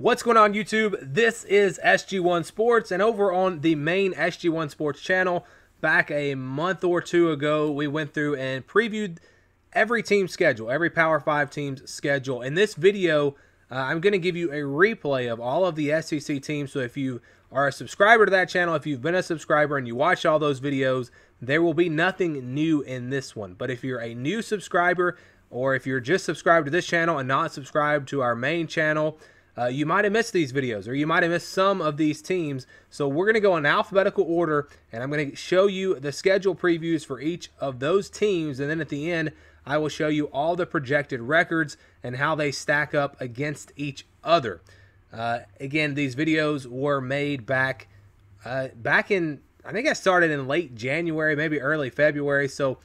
What's going on, YouTube? This is SG1 Sports, and over on the main SG1 Sports channel, back a month or two ago, we went through and previewed every team's schedule, every Power 5 team's schedule. In this video, I'm going to give you a replay of all of the SEC teams, so if you are a subscriber to that channel, if you've been a subscriber and you watch all those videos, there will be nothing new in this one. But if you're a new subscriber, or if you're just subscribed to this channel and not subscribed to our main channel, you might have missed these videos, or you might have missed some of these teams. So we're going to go in alphabetical order, and I'm going to show you the schedule previews for each of those teams, and then at the end, I will show you all the projected records and how they stack up against each other. Again, these videos were made back in, I think I started in late January, maybe early February, so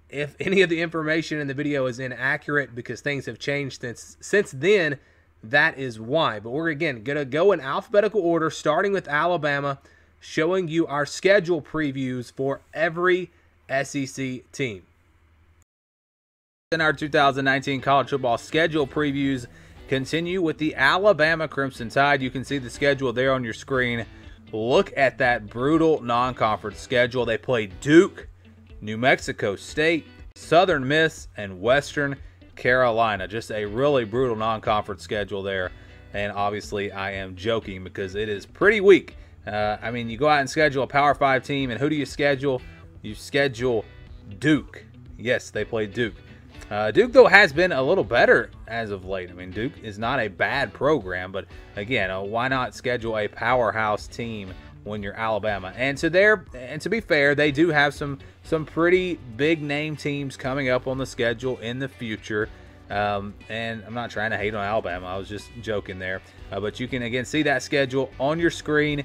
if any of the information in the video is inaccurate because things have changed since then, that is why. But we're, again, going to go in alphabetical order, starting with Alabama, showing you our schedule previews for every SEC team. In our 2019 college football schedule previews, continue with the Alabama Crimson Tide. You can see the schedule there on your screen. Look at that brutal non-conference schedule. They play Duke, New Mexico State, Southern Miss, and Western Carolina. Just a really brutal non-conference schedule there. And obviously I am joking because it is pretty weak. I mean, you go out and schedule a Power 5 team, and who do you schedule? You schedule Duke. Yes, they play Duke. Duke, though, has been a little better as of late. I mean, Duke is not a bad program, but again, why not schedule a powerhouse team when you're Alabama? And to be fair, they do have some pretty big name teams coming up on the schedule in the future. And I'm not trying to hate on Alabama. I was just joking there. But you can, again, see that schedule on your screen.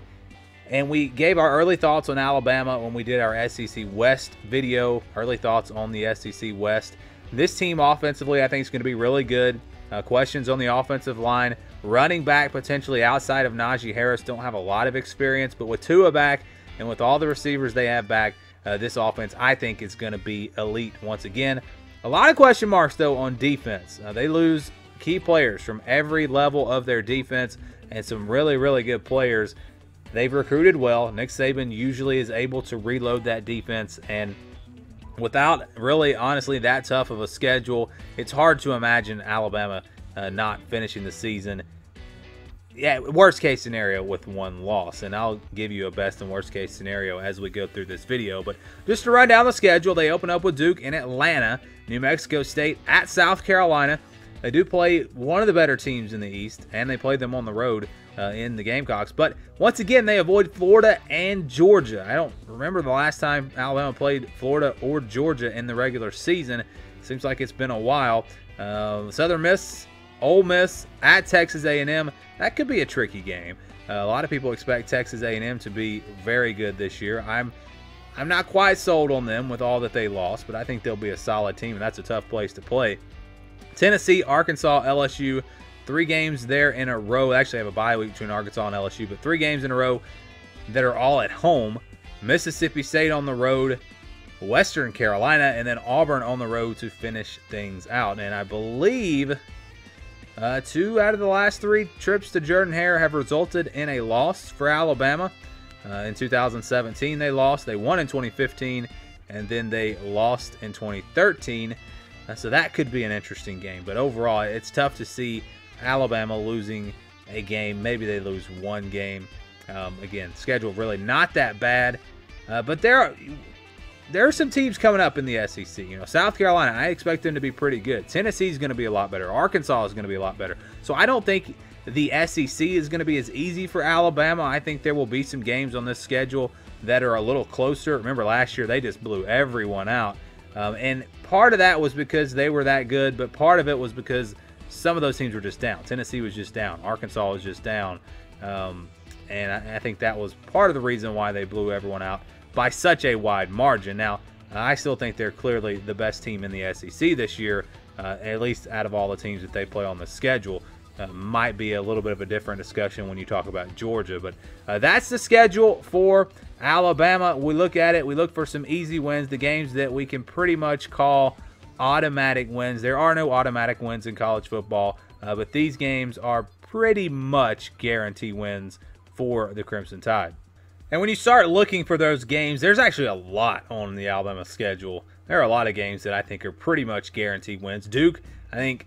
And we gave our early thoughts on Alabama when we did our SEC West video, early thoughts on the SEC West. This team offensively, I think, is going to be really good. Questions on the offensive line. Running back, potentially outside of Najee Harris, don't have a lot of experience. But with Tua back and with all the receivers they have back, this offense, I think, is going to be elite once again. A lot of question marks, though, on defense. They lose key players from every level of their defense and some really, really good players. They've recruited well. Nick Saban usually is able to reload that defense, and without really, honestly, that tough of a schedule, it's hard to imagine Alabama not finishing the season. Yeah, worst case scenario with one loss, and I'll give you a best and worst case scenario as we go through this video. But just to run down the schedule, they open up with Duke in Atlanta, New Mexico State at South Carolina. They do play one of the better teams in the East, and they play them on the road in the Gamecocks. But once again, they avoid Florida and Georgia. I don't remember the last time Alabama played Florida or Georgia in the regular season. Seems like it's been a while. Southern Miss, Ole Miss at Texas A&M. That could be a tricky game. A lot of people expect Texas A&M to be very good this year. I'm not quite sold on them with all that they lost, but I think they'll be a solid team, and that's a tough place to play. Tennessee, Arkansas, LSU, 3 games there in a row. They actually have a bye week between Arkansas and LSU, but 3 games in a row that are all at home. Mississippi State on the road, Western Carolina, and then Auburn on the road to finish things out. And I believe 2 out of the last 3 trips to Jordan-Hare have resulted in a loss for Alabama. In 2017, they lost. They won in 2015, and then they lost in 2013. So that could be an interesting game. But overall, it's tough to see Alabama losing a game. Maybe they lose 1 game. Again, schedule really not that bad. But there are some teams coming up in the SEC. You know, South Carolina, I expect them to be pretty good. Tennessee's going to be a lot better. Arkansas is going to be a lot better. So I don't think the SEC is going to be as easy for Alabama. I think there will be some games on this schedule that are a little closer. Remember last year, they just blew everyone out. And part of that was because they were that good, but part of it was because some of those teams were just down. Tennessee was just down. Arkansas was just down. And I think that was part of the reason why they blew everyone out by such a wide margin. Now, I still think they're clearly the best team in the SEC this year, at least out of all the teams that they play on the schedule. Might be a little bit of a different discussion when you talk about Georgia. But that's the schedule for Alabama. We look at it. We look for some easy wins, the games that we can pretty much call automatic wins. There are no automatic wins in college football, but these games are pretty much guarantee wins for the Crimson Tide. And when you start looking for those games, there's actually a lot on the Alabama schedule. There are a lot of games that I think are pretty much guaranteed wins. Duke, I think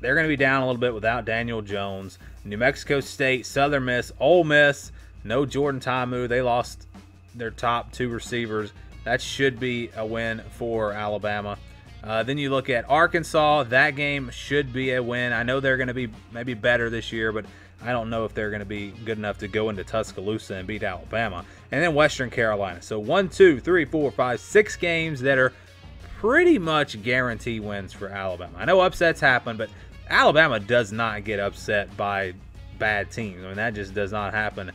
they're going to be down a little bit without Daniel Jones. New Mexico State, Southern Miss, Ole Miss, no Jordan Ta'amu. They lost their top 2 receivers. That should be a win for Alabama. Then you look at Arkansas. That game should be a win. I know they're going to be maybe better this year, but I don't know if they're going to be good enough to go into Tuscaloosa and beat Alabama. And then Western Carolina. So 1, 2, 3, 4, 5, 6 games that are pretty much guaranteed wins for Alabama. I know upsets happen, but Alabama does not get upset by bad teams. I mean, that just does not happen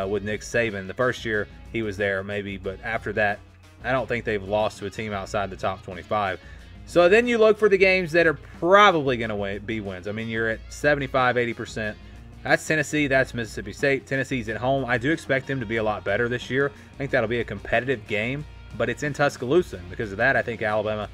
with Nick Saban. The first year he was there, maybe, but after that, I don't think they've lost to a team outside the top 25. So then you look for the games that are probably going to be wins. I mean, you're at 75, 80%. That's Tennessee. That's Mississippi State. Tennessee's at home. I do expect them to be a lot better this year. I think that'll be a competitive game, but it's in Tuscaloosa. And because of that, I think Alabama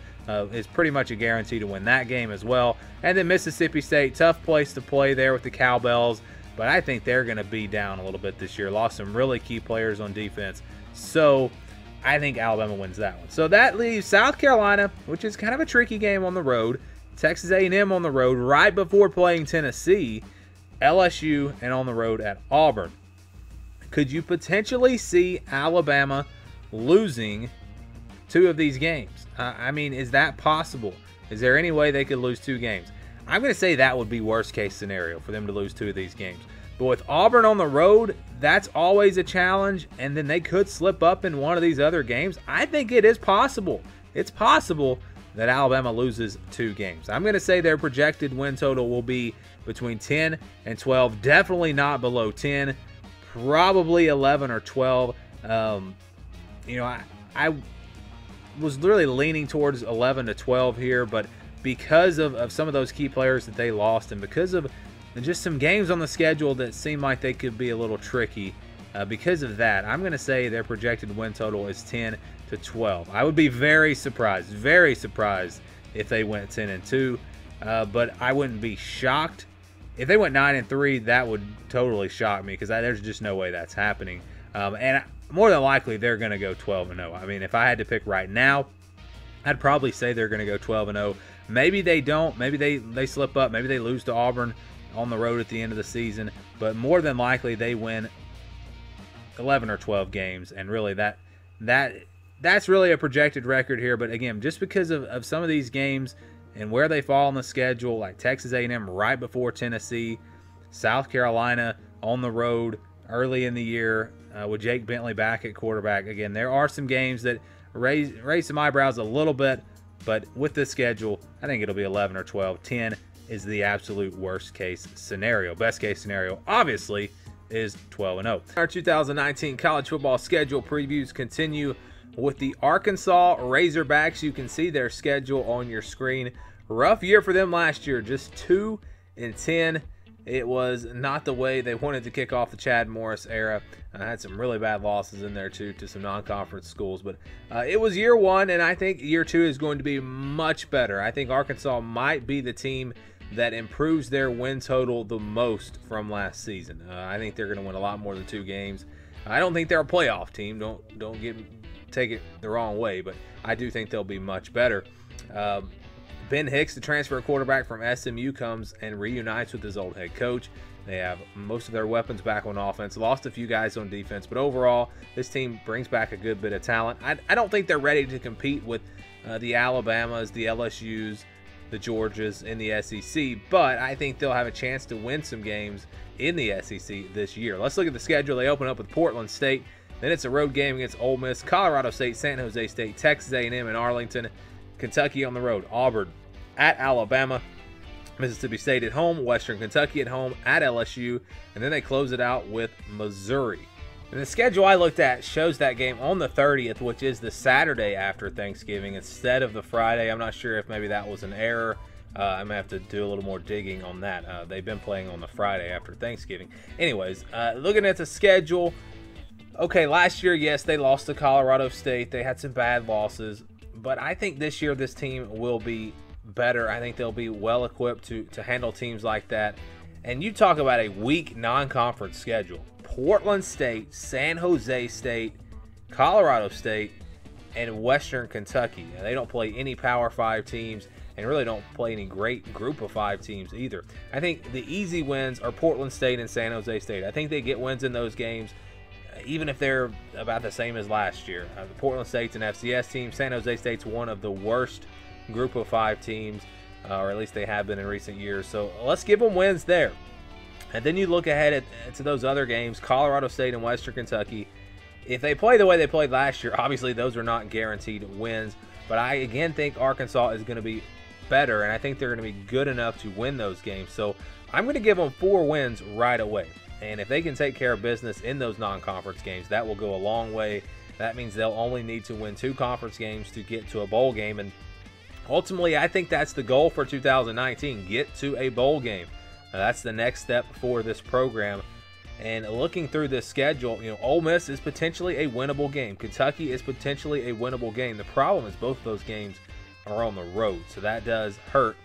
is pretty much a guarantee to win that game as well. And then Mississippi State, tough place to play there with the Cowbells, but I think they're going to be down a little bit this year. Lost some really key players on defense. So I think Alabama wins that one. So that leaves South Carolina, which is kind of a tricky game on the road, Texas A&M on the road right before playing Tennessee, LSU, and on the road at Auburn. Could you potentially see Alabama losing 2 of these games? I mean, is that possible? Is there any way they could lose 2 games? I'm going to say that would be worst case scenario for them to lose 2 of these games. But with Auburn on the road, that's always a challenge, and then they could slip up in one of these other games. I think it is possible. It's possible that Alabama loses 2 games. I'm going to say their projected win total will be between 10 and 12. Definitely not below 10. Probably 11 or 12. You know, I was really leaning towards 11 to 12 here, but because of some of those key players that they lost and because of just some games on the schedule that seem like they could be a little tricky, because of that, I'm going to say their projected win total is 10 to 12. I would be very surprised if they went 10-2, but I wouldn't be shocked. If they went 9-3, that would totally shock me because there's just no way that's happening. And more than likely, they're going to go 12-0. I mean, if I had to pick right now, I'd probably say they're going to go 12-0. Maybe they don't. Maybe they slip up. Maybe they lose to Auburn on the road at the end of the season. But more than likely, they win 11 or 12 games. And really, that's really a projected record here. But again, just because of some of these games and where they fall on the schedule, like Texas A&M right before Tennessee, South Carolina on the road early in the year with Jake Bentley back at quarterback. Again, there are some games that raise some eyebrows a little bit, but with this schedule, I think it'll be 11 or 12. 10 is the absolute worst case scenario. Best case scenario, obviously, is 12-0. Our 2019 college football schedule previews continue with the Arkansas Razorbacks. You can see their schedule on your screen. Rough year for them last year, just 2-10. It was not the way they wanted to kick off the Chad Morris era. Had some really bad losses in there too to some non-conference schools, but it was year 1, and I think year 2 is going to be much better. I think Arkansas might be the team that improves their win total the most from last season. I think they're going to win a lot more than 2 games. I don't think they're a playoff team. Don't take it the wrong way, but I do think they'll be much better. Ben Hicks, the transfer quarterback from SMU, comes and reunites with his old head coach. They have most of their weapons back on offense, lost a few guys on defense, but overall, this team brings back a good bit of talent. I don't think they're ready to compete with the Alabamas, the LSUs, the Georgias in the SEC, but I think they'll have a chance to win some games in the SEC this year. Let's look at the schedule. They open up with Portland State. Then it's a road game against Ole Miss, Colorado State, San Jose State, Texas A&M, and Arlington. Kentucky on the road, Auburn at Alabama, Mississippi State at home, Western Kentucky at home, at LSU, and then they close it out with Missouri. And the schedule I looked at shows that game on the 30th, which is the Saturday after Thanksgiving instead of the Friday. I'm not sure if maybe that was an error. I may have to do a little more digging on that. They've been playing on the Friday after Thanksgiving. Anyways, looking at the schedule, okay, last year, yes, they lost to Colorado State. They had some bad losses, but I think this year this team will be better. I think they'll be well equipped to handle teams like that. And you talk about a weak non-conference schedule. Portland State, San Jose State, Colorado State, and Western Kentucky. Now, they don't play any Power 5 teams and really don't play any great group of 5 teams either. I think the easy wins are Portland State and San Jose State. I think they get wins in those games, even if they're about the same as last year. Portland State's an FCS team. San Jose State's one of the worst group of 5 teams, or at least they have been in recent years. So let's give them wins there. And then you look ahead to those other games, Colorado State and Western Kentucky. If they play the way they played last year, obviously those are not guaranteed wins. But I, again, think Arkansas is going to be better, and I think they're going to be good enough to win those games. So I'm going to give them 4 wins right away. And if they can take care of business in those non-conference games, that will go a long way. That means they'll only need to win 2 conference games to get to a bowl game. And ultimately, I think that's the goal for 2019, get to a bowl game. That's the next step for this program. And looking through this schedule, Ole Miss is potentially a winnable game. Kentucky is potentially a winnable game. The problem is both of those games are on the road, so that does hurt.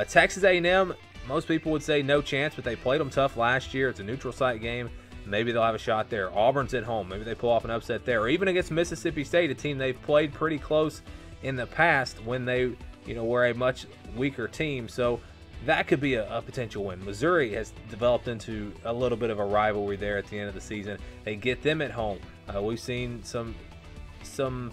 Texas A&M, most people would say no chance, but they played them tough last year. It's a neutral site game. Maybe they'll have a shot there. Auburn's at home. Maybe they pull off an upset there. Or even against Mississippi State, a team they've played pretty close in the past when they were a much weaker team. So that could be a potential win. Missouri has developed into a little bit of a rivalry there at the end of the season. They get them at home. We've seen some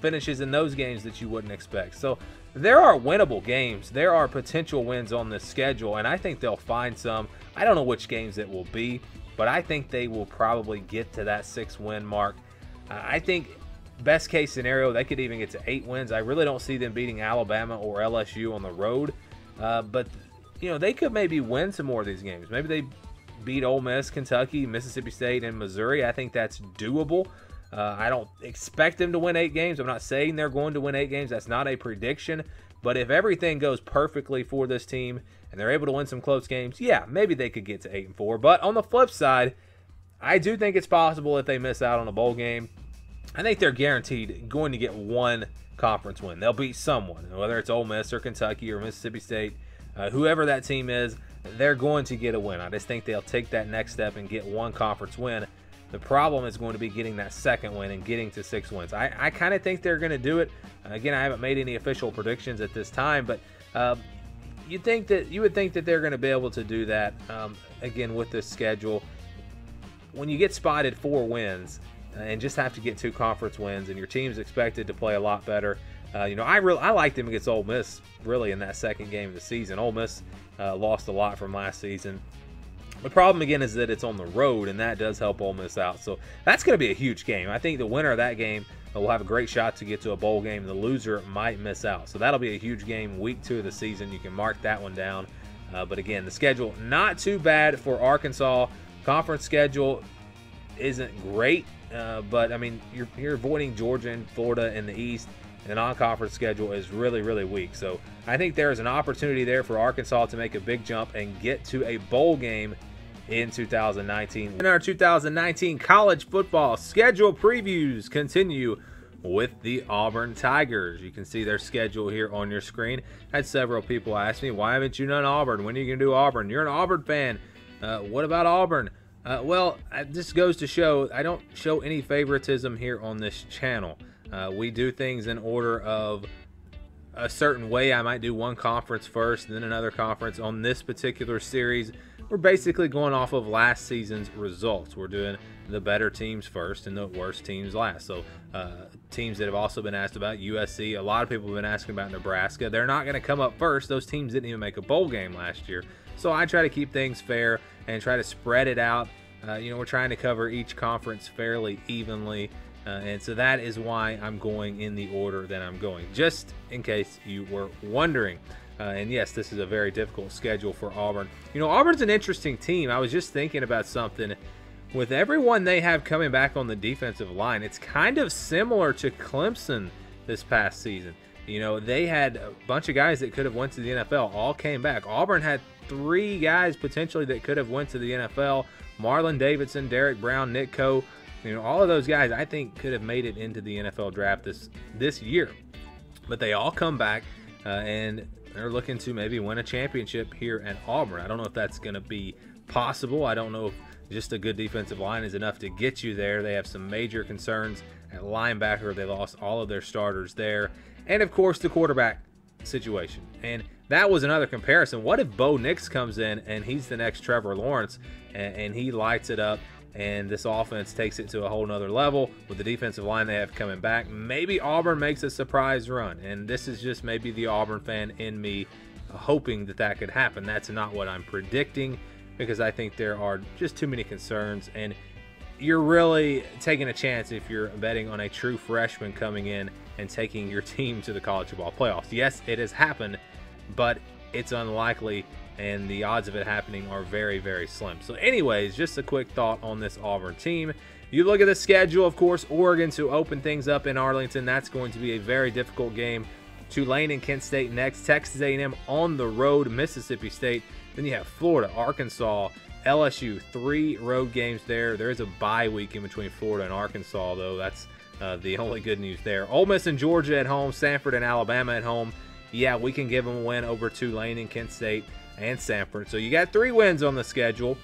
finishes in those games that you wouldn't expect. So there are winnable games. There are potential wins on this schedule, and I think they'll find some. I don't know which games it will be, but I think they will probably get to that 6-win mark. I think best case scenario, they could even get to 8 wins. I really don't see them beating Alabama or LSU on the road, but they could maybe win some more of these games. Maybe they beat Ole Miss, Kentucky, Mississippi State, and Missouri. I think that's doable. I don't expect them to win 8 games. I'm not saying they're going to win 8 games. That's not a prediction. But if everything goes perfectly for this team and they're able to win some close games, yeah, maybe they could get to 8-4. But on the flip side, I do think it's possible if they miss out on a bowl game. I think they're guaranteed going to get 1 conference win. They'll beat someone, whether it's Ole Miss or Kentucky or Mississippi State. Whoever that team is, they're going to get a win. I just think they'll take that next step and get 1 conference win. The problem is going to be getting that 2nd win and getting to 6 wins. I kind of think they're going to do it. Again, I haven't made any official predictions at this time, but you would think that they're going to be able to do that. Again, with this schedule, when you get spotted 4 wins and just have to get 2 conference wins, and your team's expected to play a lot better. I like them against Ole Miss really in that 2nd game of the season. Ole Miss lost a lot from last season. The problem again is that it's on the road, and that does help Ole Miss out. So that's going to be a huge game. I think the winner of that game will have a great shot to get to a bowl game. The loser might miss out. So that'll be a huge game, week 2 of the season. You can mark that one down. But again, the schedule not too bad for Arkansas. Conference schedule isn't great, but I mean you're avoiding Georgia and Florida in the East. The non-conference schedule is really, really weak. So I think there's an opportunity there for Arkansas to make a big jump and get to a bowl game in 2019. In our 2019 college football schedule previews continue with the Auburn Tigers. You can see their schedule here on your screen. I had several people ask me, why haven't you done Auburn? When are you going to do Auburn? You're an Auburn fan. What about Auburn? Well, this goes to show I don't show any favoritism here on this channel. We do things in order of a certain way. I might do one conference first, then another conference. On this particular series, we're basically going off of last season's results. We're doing the better teams first and the worst teams last. So teams that have also been asked about, USC, a lot of people have been asking about Nebraska. They're not going to come up first. Those teams didn't even make a bowl game last year. So I try to keep things fair and try to spread it out. We're trying to cover each conference fairly evenly. And so that is why I'm going in the order that I'm going, just in case you were wondering. And yes, this is a very difficult schedule for Auburn. Auburn's an interesting team. I was just thinking about something. With everyone they have coming back on the defensive line, it's kind of similar to Clemson this past season. They had a bunch of guys that could have went to the NFL, all came back. Auburn had 3 guys potentially that could have went to the NFL. Marlon Davidson, Derek Brown, Nick Coe. All of those guys I think could have made it into the NFL draft this year. But they all come back and they're looking to maybe win a championship here at Auburn. I don't know if that's going to be possible. I don't know if just a good defensive line is enough to get you there. They have some major concerns at linebacker. They lost all of their starters there. And, of course, the quarterback situation. And that was another comparison. What if Bo Nix comes in and he's the next Trevor Lawrence and he lights it up, and this offense takes it to a whole nother level with the defensive line they have coming back? Maybe Auburn makes a surprise run. And this is just maybe the Auburn fan in me hoping that that could happen. That's not what I'm predicting, because I think there are just too many concerns, and you're really taking a chance if you're betting on a true freshman coming in and taking your team to the college football playoffs. Yes, it has happened, but it's unlikely, and the odds of it happening are very, very slim. So anyways, just a quick thought on this Auburn team. You look at the schedule, of course, Oregon to open things up in Arlington. That's going to be a very difficult game. Tulane and Kent State next, Texas A&M on the road, Mississippi State. Then you have Florida, Arkansas, LSU, 3 road games there. There is a bye week in between Florida and Arkansas, though. That's the only good news there. Ole Miss and Georgia at home, Samford and Alabama at home. Yeah, we can give them a win over Tulane and Kent State and Samford. So you got 3 wins on the schedule.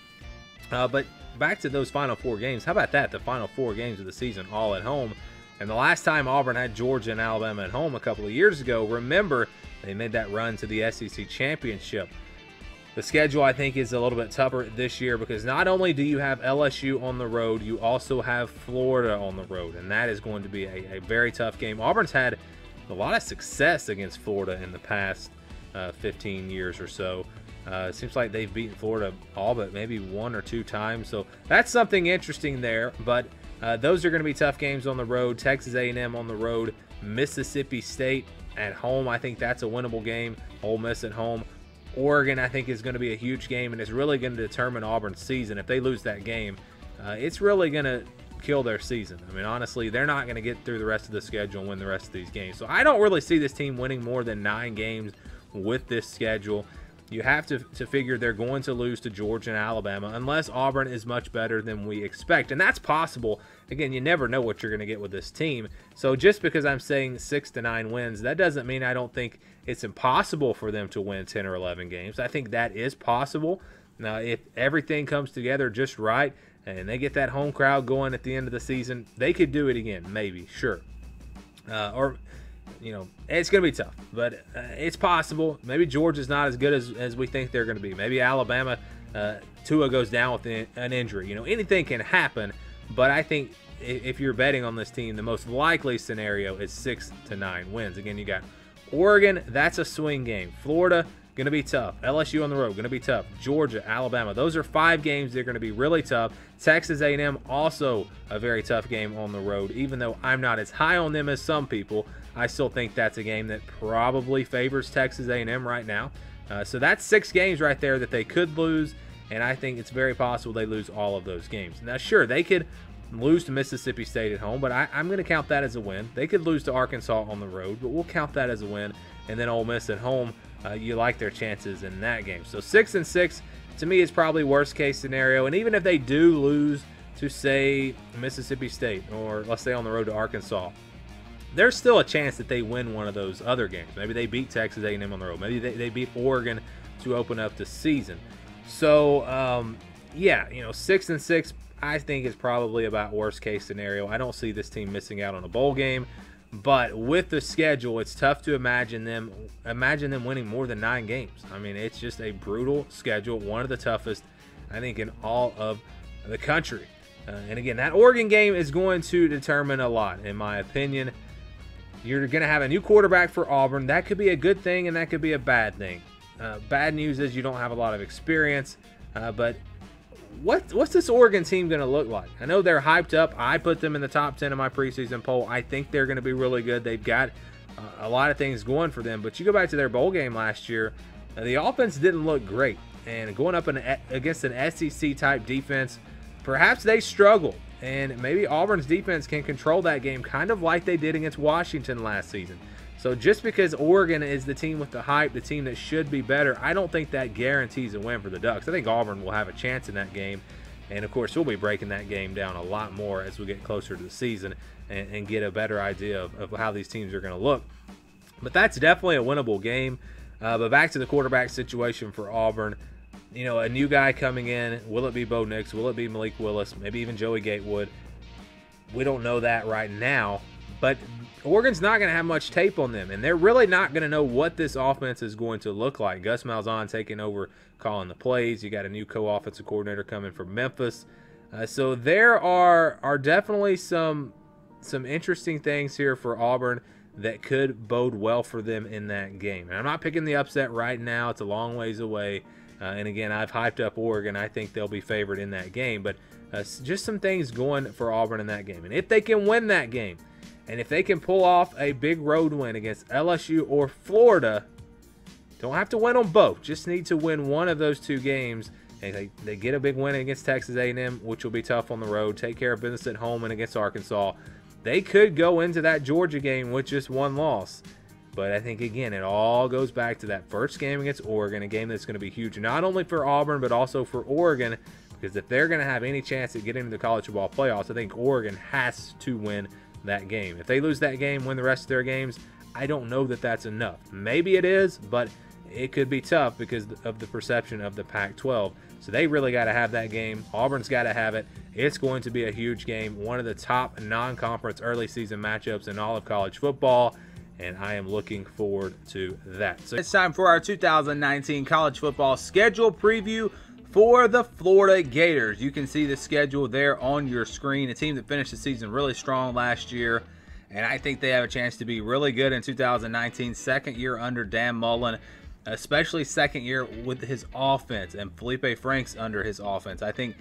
But back to those final 4 games. How about that? The final 4 games of the season all at home. And the last time Auburn had Georgia and Alabama at home a couple of years ago, remember, they made that run to the SEC championship. The schedule, I think, is a little bit tougher this year because not only do you have LSU on the road, you also have Florida on the road, and that is going to be a very tough game. Auburn's had a lot of success against Florida in the past 15 years or so. It seems like they've beaten Florida all but maybe 1 or 2 times, so that's something interesting there. But those are going to be tough games on the road. Texas A&M on the road, Mississippi State at home. I think that's a winnable game. Ole Miss at home. Oregon, I think, is going to be a huge game, and it's really going to determine Auburn's season. If they lose that game, it's really going to kill their season. I mean, honestly, they're not going to get through the rest of the schedule and win the rest of these games. So I don't really see this team winning more than 9 games with this schedule. You have to figure they're going to lose to Georgia and Alabama unless Auburn is much better than we expect. And that's possible. Again, you never know what you're going to get with this team. So just because I'm saying 6 to 9 wins, that doesn't mean I don't think it's impossible for them to win 10 or 11 games. I think that is possible. Now, if everything comes together just right and they get that home crowd going at the end of the season, they could do it again, maybe, sure. You know, it's going to be tough, but it's possible. Maybe Georgia's not as good as we think they're going to be. Maybe Alabama, Tua goes down with an injury. You know, anything can happen, but I think if you're betting on this team, the most likely scenario is 6 to 9 wins. Again, you got Oregon, that's a swing game. Florida, going to be tough. LSU on the road, going to be tough. Georgia, Alabama, those are 5 games that are going to be really tough. Texas A&M, also a very tough game on the road. Even though I'm not as high on them as some people, I still think that's a game that probably favors Texas A&M right now. So that's 6 games right there that they could lose, and I think it's very possible they lose all of those games. Now, sure, they could lose to Mississippi State at home, but I'm going to count that as a win. They could lose to Arkansas on the road, but we'll count that as a win. And then Ole Miss at home, you like their chances in that game. So 6-6 to me is probably worst case scenario. And even if they do lose to, say, Mississippi State, or let's say on the road to Arkansas, there's still a chance that they win one of those other games. Maybe they beat Texas A&M on the road. Maybe they beat Oregon to open up the season. So yeah, you know, 6-6 I think is probably about worst case scenario. I don't see this team missing out on a bowl game, but with the schedule, it's tough to imagine them winning more than 9 games. I mean, it's just a brutal schedule, one of the toughest, I think, in all of the country. And again, that Oregon game is going to determine a lot, in my opinion. You're going to have a new quarterback for Auburn. That could be a good thing, and that could be a bad thing. Bad news is you don't have a lot of experience, but what's this Oregon team going to look like? I know they're hyped up. I put them in the top 10 of my preseason poll. I think they're going to be really good. They've got a lot of things going for them. But you go back to their bowl game last year, the offense didn't look great. And going up against an SEC-type defense, perhaps they struggle. And maybe Auburn's defense can control that game kind of like they did against Washington last season. So just because Oregon is the team with the hype, the team that should be better, I don't think that guarantees a win for the Ducks. I think Auburn will have a chance in that game. And, of course, we'll be breaking that game down a lot more as we get closer to the season and get a better idea of how these teams are going to look. But that's definitely a winnable game. But back to the quarterback situation for Auburn. a new guy coming in. Will it be Bo Nix? Will it be Malik Willis? Maybe even Joey Gatewood? We don't know that right now, but Oregon's not going to have much tape on them, and they're really not going to know what this offense is going to look like. Gus Malzahn taking over calling the plays. You got a new co-offensive coordinator coming from Memphis. So there are definitely some interesting things here for Auburn that could bode well for them in that game. And I'm not picking the upset right now. It's a long ways away. And again, I've hyped up Oregon. I think they'll be favored in that game. But just some things going for Auburn in that game. And if they can win that game, and if they can pull off a big road win against LSU or Florida, don't have to win them both. Just need to win one of those two games. And they get a big win against Texas A&M, which will be tough on the road. Take care of business at home and against Arkansas. They could go into that Georgia game with just one loss. But I think, again, it all goes back to that first game against Oregon, a game that's going to be huge, not only for Auburn, but also for Oregon, because if they're going to have any chance at getting into the college football playoffs, I think Oregon has to win that game. If they lose that game, win the rest of their games, I don't know that that's enough. Maybe it is, but it could be tough because of the perception of the Pac-12. So they really got to have that game. Auburn's got to have it. It's going to be a huge game, one of the top non-conference early season matchups in all of college football, and I am looking forward to that. So it's time for our 2019 college football schedule preview for the Florida Gators. You can see the schedule there on your screen. A team that finished the season really strong last year, and I think they have a chance to be really good in 2019. Second year under Dan Mullen, especially second year with his offense, and Felipe Franks under his offense. I think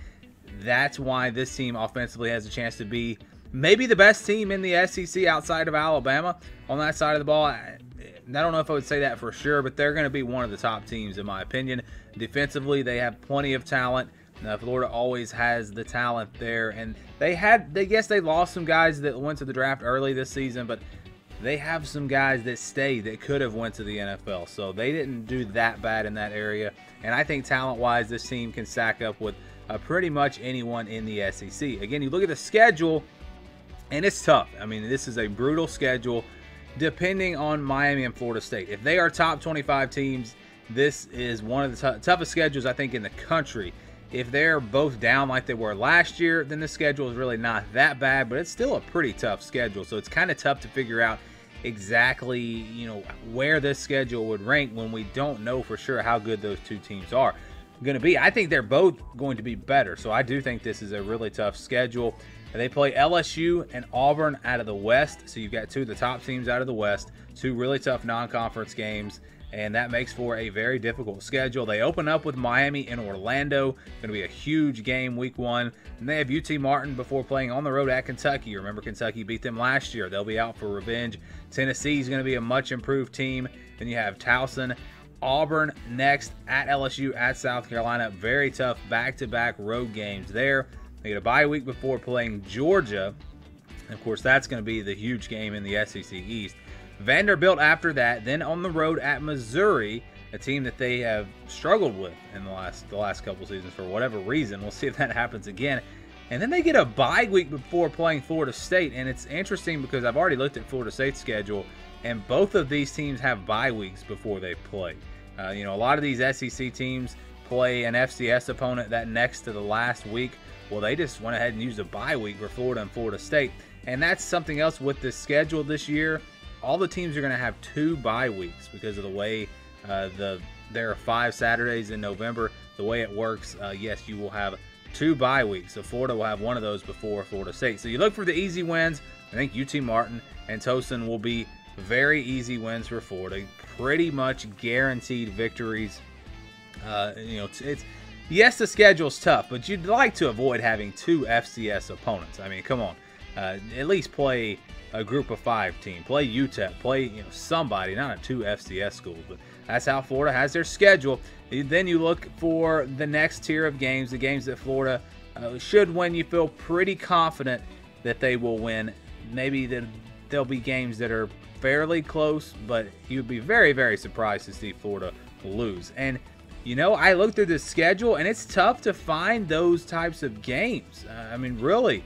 that's why this team offensively has a chance to be maybe the best team in the SEC outside of Alabama on that side of the ball. I don't know if I would say that for sure, but they're going to be one of the top teams in my opinion. Defensively, they have plenty of talent. Florida always has the talent there, and they lost some guys that went to the draft early this season, but they have some guys that stayed that could have went to the NFL, so they didn't do that bad in that area. And I think talent-wise, this team can stack up with pretty much anyone in the SEC. Again, you look at the schedule, and it's tough. I mean, this is a brutal schedule, depending on Miami and Florida State. If they are top 25 teams, this is one of the toughest schedules, I think, in the country. If they're both down like they were last year, then the schedule is really not that bad, but it's still a pretty tough schedule. So it's kind of tough to figure out exactly, where this schedule would rank when we don't know for sure how good those two teams are going to be. I think they're both going to be better. So I do think this is a really tough schedule. They play LSU and Auburn out of the West. So you've got two of the top teams out of the West, two really tough non-conference games, and that makes for a very difficult schedule. They open up with Miami and Orlando. Going to be a huge game week one. And they have UT Martin before playing on the road at Kentucky. Remember, Kentucky beat them last year. They'll be out for revenge. Tennessee is going to be a much improved team. Then you have Towson. Auburn next at LSU at South Carolina. Very tough back-to-back road games there. They get a bye week before playing Georgia. And of course, that's going to be the huge game in the SEC East. Vanderbilt after that, then on the road at Missouri, a team that they have struggled with in the last couple seasons for whatever reason. We'll see if that happens again. And then they get a bye week before playing Florida State, and it's interesting because I've already looked at Florida State's schedule, and both of these teams have bye weeks before they play. A lot of these SEC teams play an FCS opponent that next to the last week. Well, they just went ahead and used a bye week for Florida and Florida State, and that's something else with this schedule this year. All the teams are going to have 2 bye weeks because of the way there are 5 Saturdays in November. The way it works, yes, you will have 2 bye weeks. So Florida will have one of those before Florida State. So you look for the easy wins. I think UT Martin and Towson will be very easy wins for Florida. Pretty much guaranteed victories. Yes, the schedule's tough, but you'd like to avoid having 2 FCS opponents. I mean, come on. At least play a group of 5 team. Play UTEP. Play somebody, not a 2 FCS schools. But that's how Florida has their schedule. Then you look for the next tier of games, the games that Florida should win. You feel pretty confident that they will win. Maybe there'll be games that are fairly close, but you'd be very, very surprised to see Florida lose. And I looked through the schedule, and it's tough to find those types of games. I mean, really.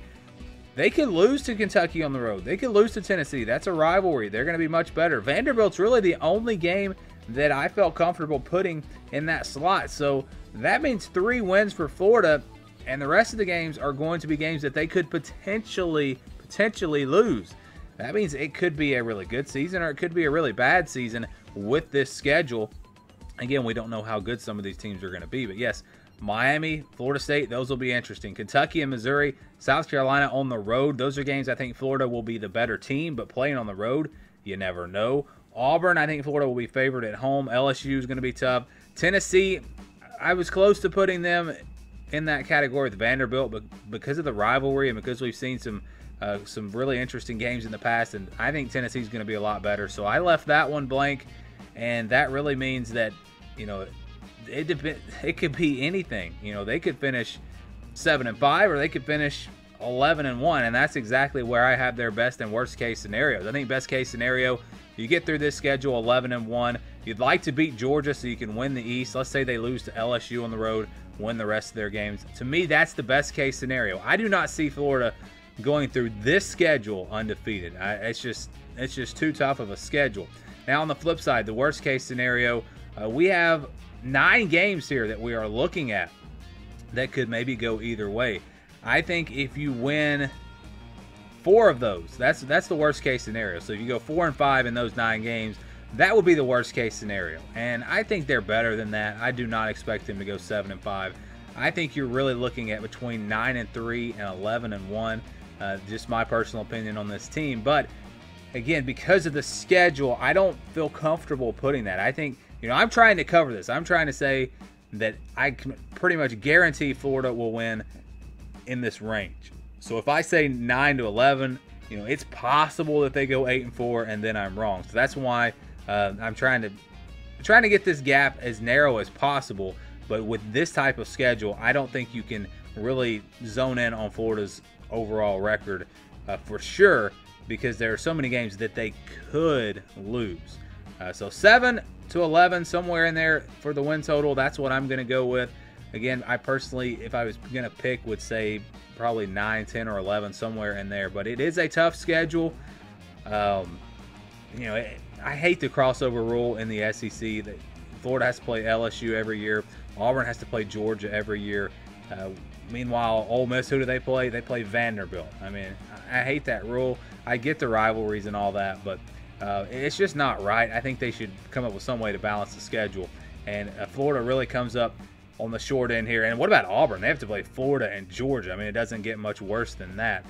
They could lose to Kentucky on the road. They could lose to Tennessee. That's a rivalry. They're going to be much better. Vanderbilt's really the only game that I felt comfortable putting in that slot. So that means 3 wins for Florida, and the rest of the games are going to be games that they could potentially lose. That means it could be a really good season, or it could be a really bad season with this schedule. Again, we don't know how good some of these teams are going to be, but yes, Miami, Florida State, those will be interesting. Kentucky and Missouri, South Carolina on the road. Those are games I think Florida will be the better team, but playing on the road, you never know. Auburn, I think Florida will be favored at home. LSU is going to be tough. Tennessee, I was close to putting them in that category with Vanderbilt, but because of the rivalry and because we've seen some really interesting games in the past, and I think Tennessee's going to be a lot better. So I left that one blank, and that really means that, you know, it could be anything. You know, they could finish 7-5, or they could finish 11-1, and that's exactly where I have their best and worst case scenarios. I think best case scenario, you get through this schedule 11-1. You'd like to beat Georgia so you can win the East. Let's say they lose to LSU on the road, win the rest of their games. To me, that's the best case scenario. I do not see Florida going through this schedule undefeated. It's just too tough of a schedule. Now on the flip side, the worst case scenario, we have 9 games here that we are looking at that could maybe go either way. I think if you win 4 of those, that's the worst case scenario. So if you go 4-5 in those 9 games, that would be the worst case scenario. And I think they're better than that. I do not expect them to go 7-5. I think you're really looking at between 9-3 and 11-1. Just my personal opinion on this team. But again, because of the schedule, I don't feel comfortable putting that. I think, you know, I'm trying to cover this. I'm trying to say that I can pretty much guarantee Florida will win in this range. So if I say 9-11, you know, it's possible that they go 8-4, and then I'm wrong. So that's why I'm trying to get this gap as narrow as possible. But with this type of schedule, I don't think you can really zone in on Florida's overall record for sure, because there are so many games that they could lose. So 7-11, somewhere in there for the win total. That's what I'm going to go with. Again, I personally, if I was going to pick, would say probably 9, 10, or 11, somewhere in there. But it is a tough schedule. You know, I hate the crossover rule in the SEC. That Florida has to play LSU every year. Auburn has to play Georgia every year. Meanwhile, Ole Miss, who do they play? They play Vanderbilt. I mean, I hate that rule. I get the rivalries and all that, but it's just not right. I think they should come up with some way to balance the schedule. And Florida really comes up on the short end here. And what about Auburn? They have to play Florida and Georgia. I mean, it doesn't get much worse than that.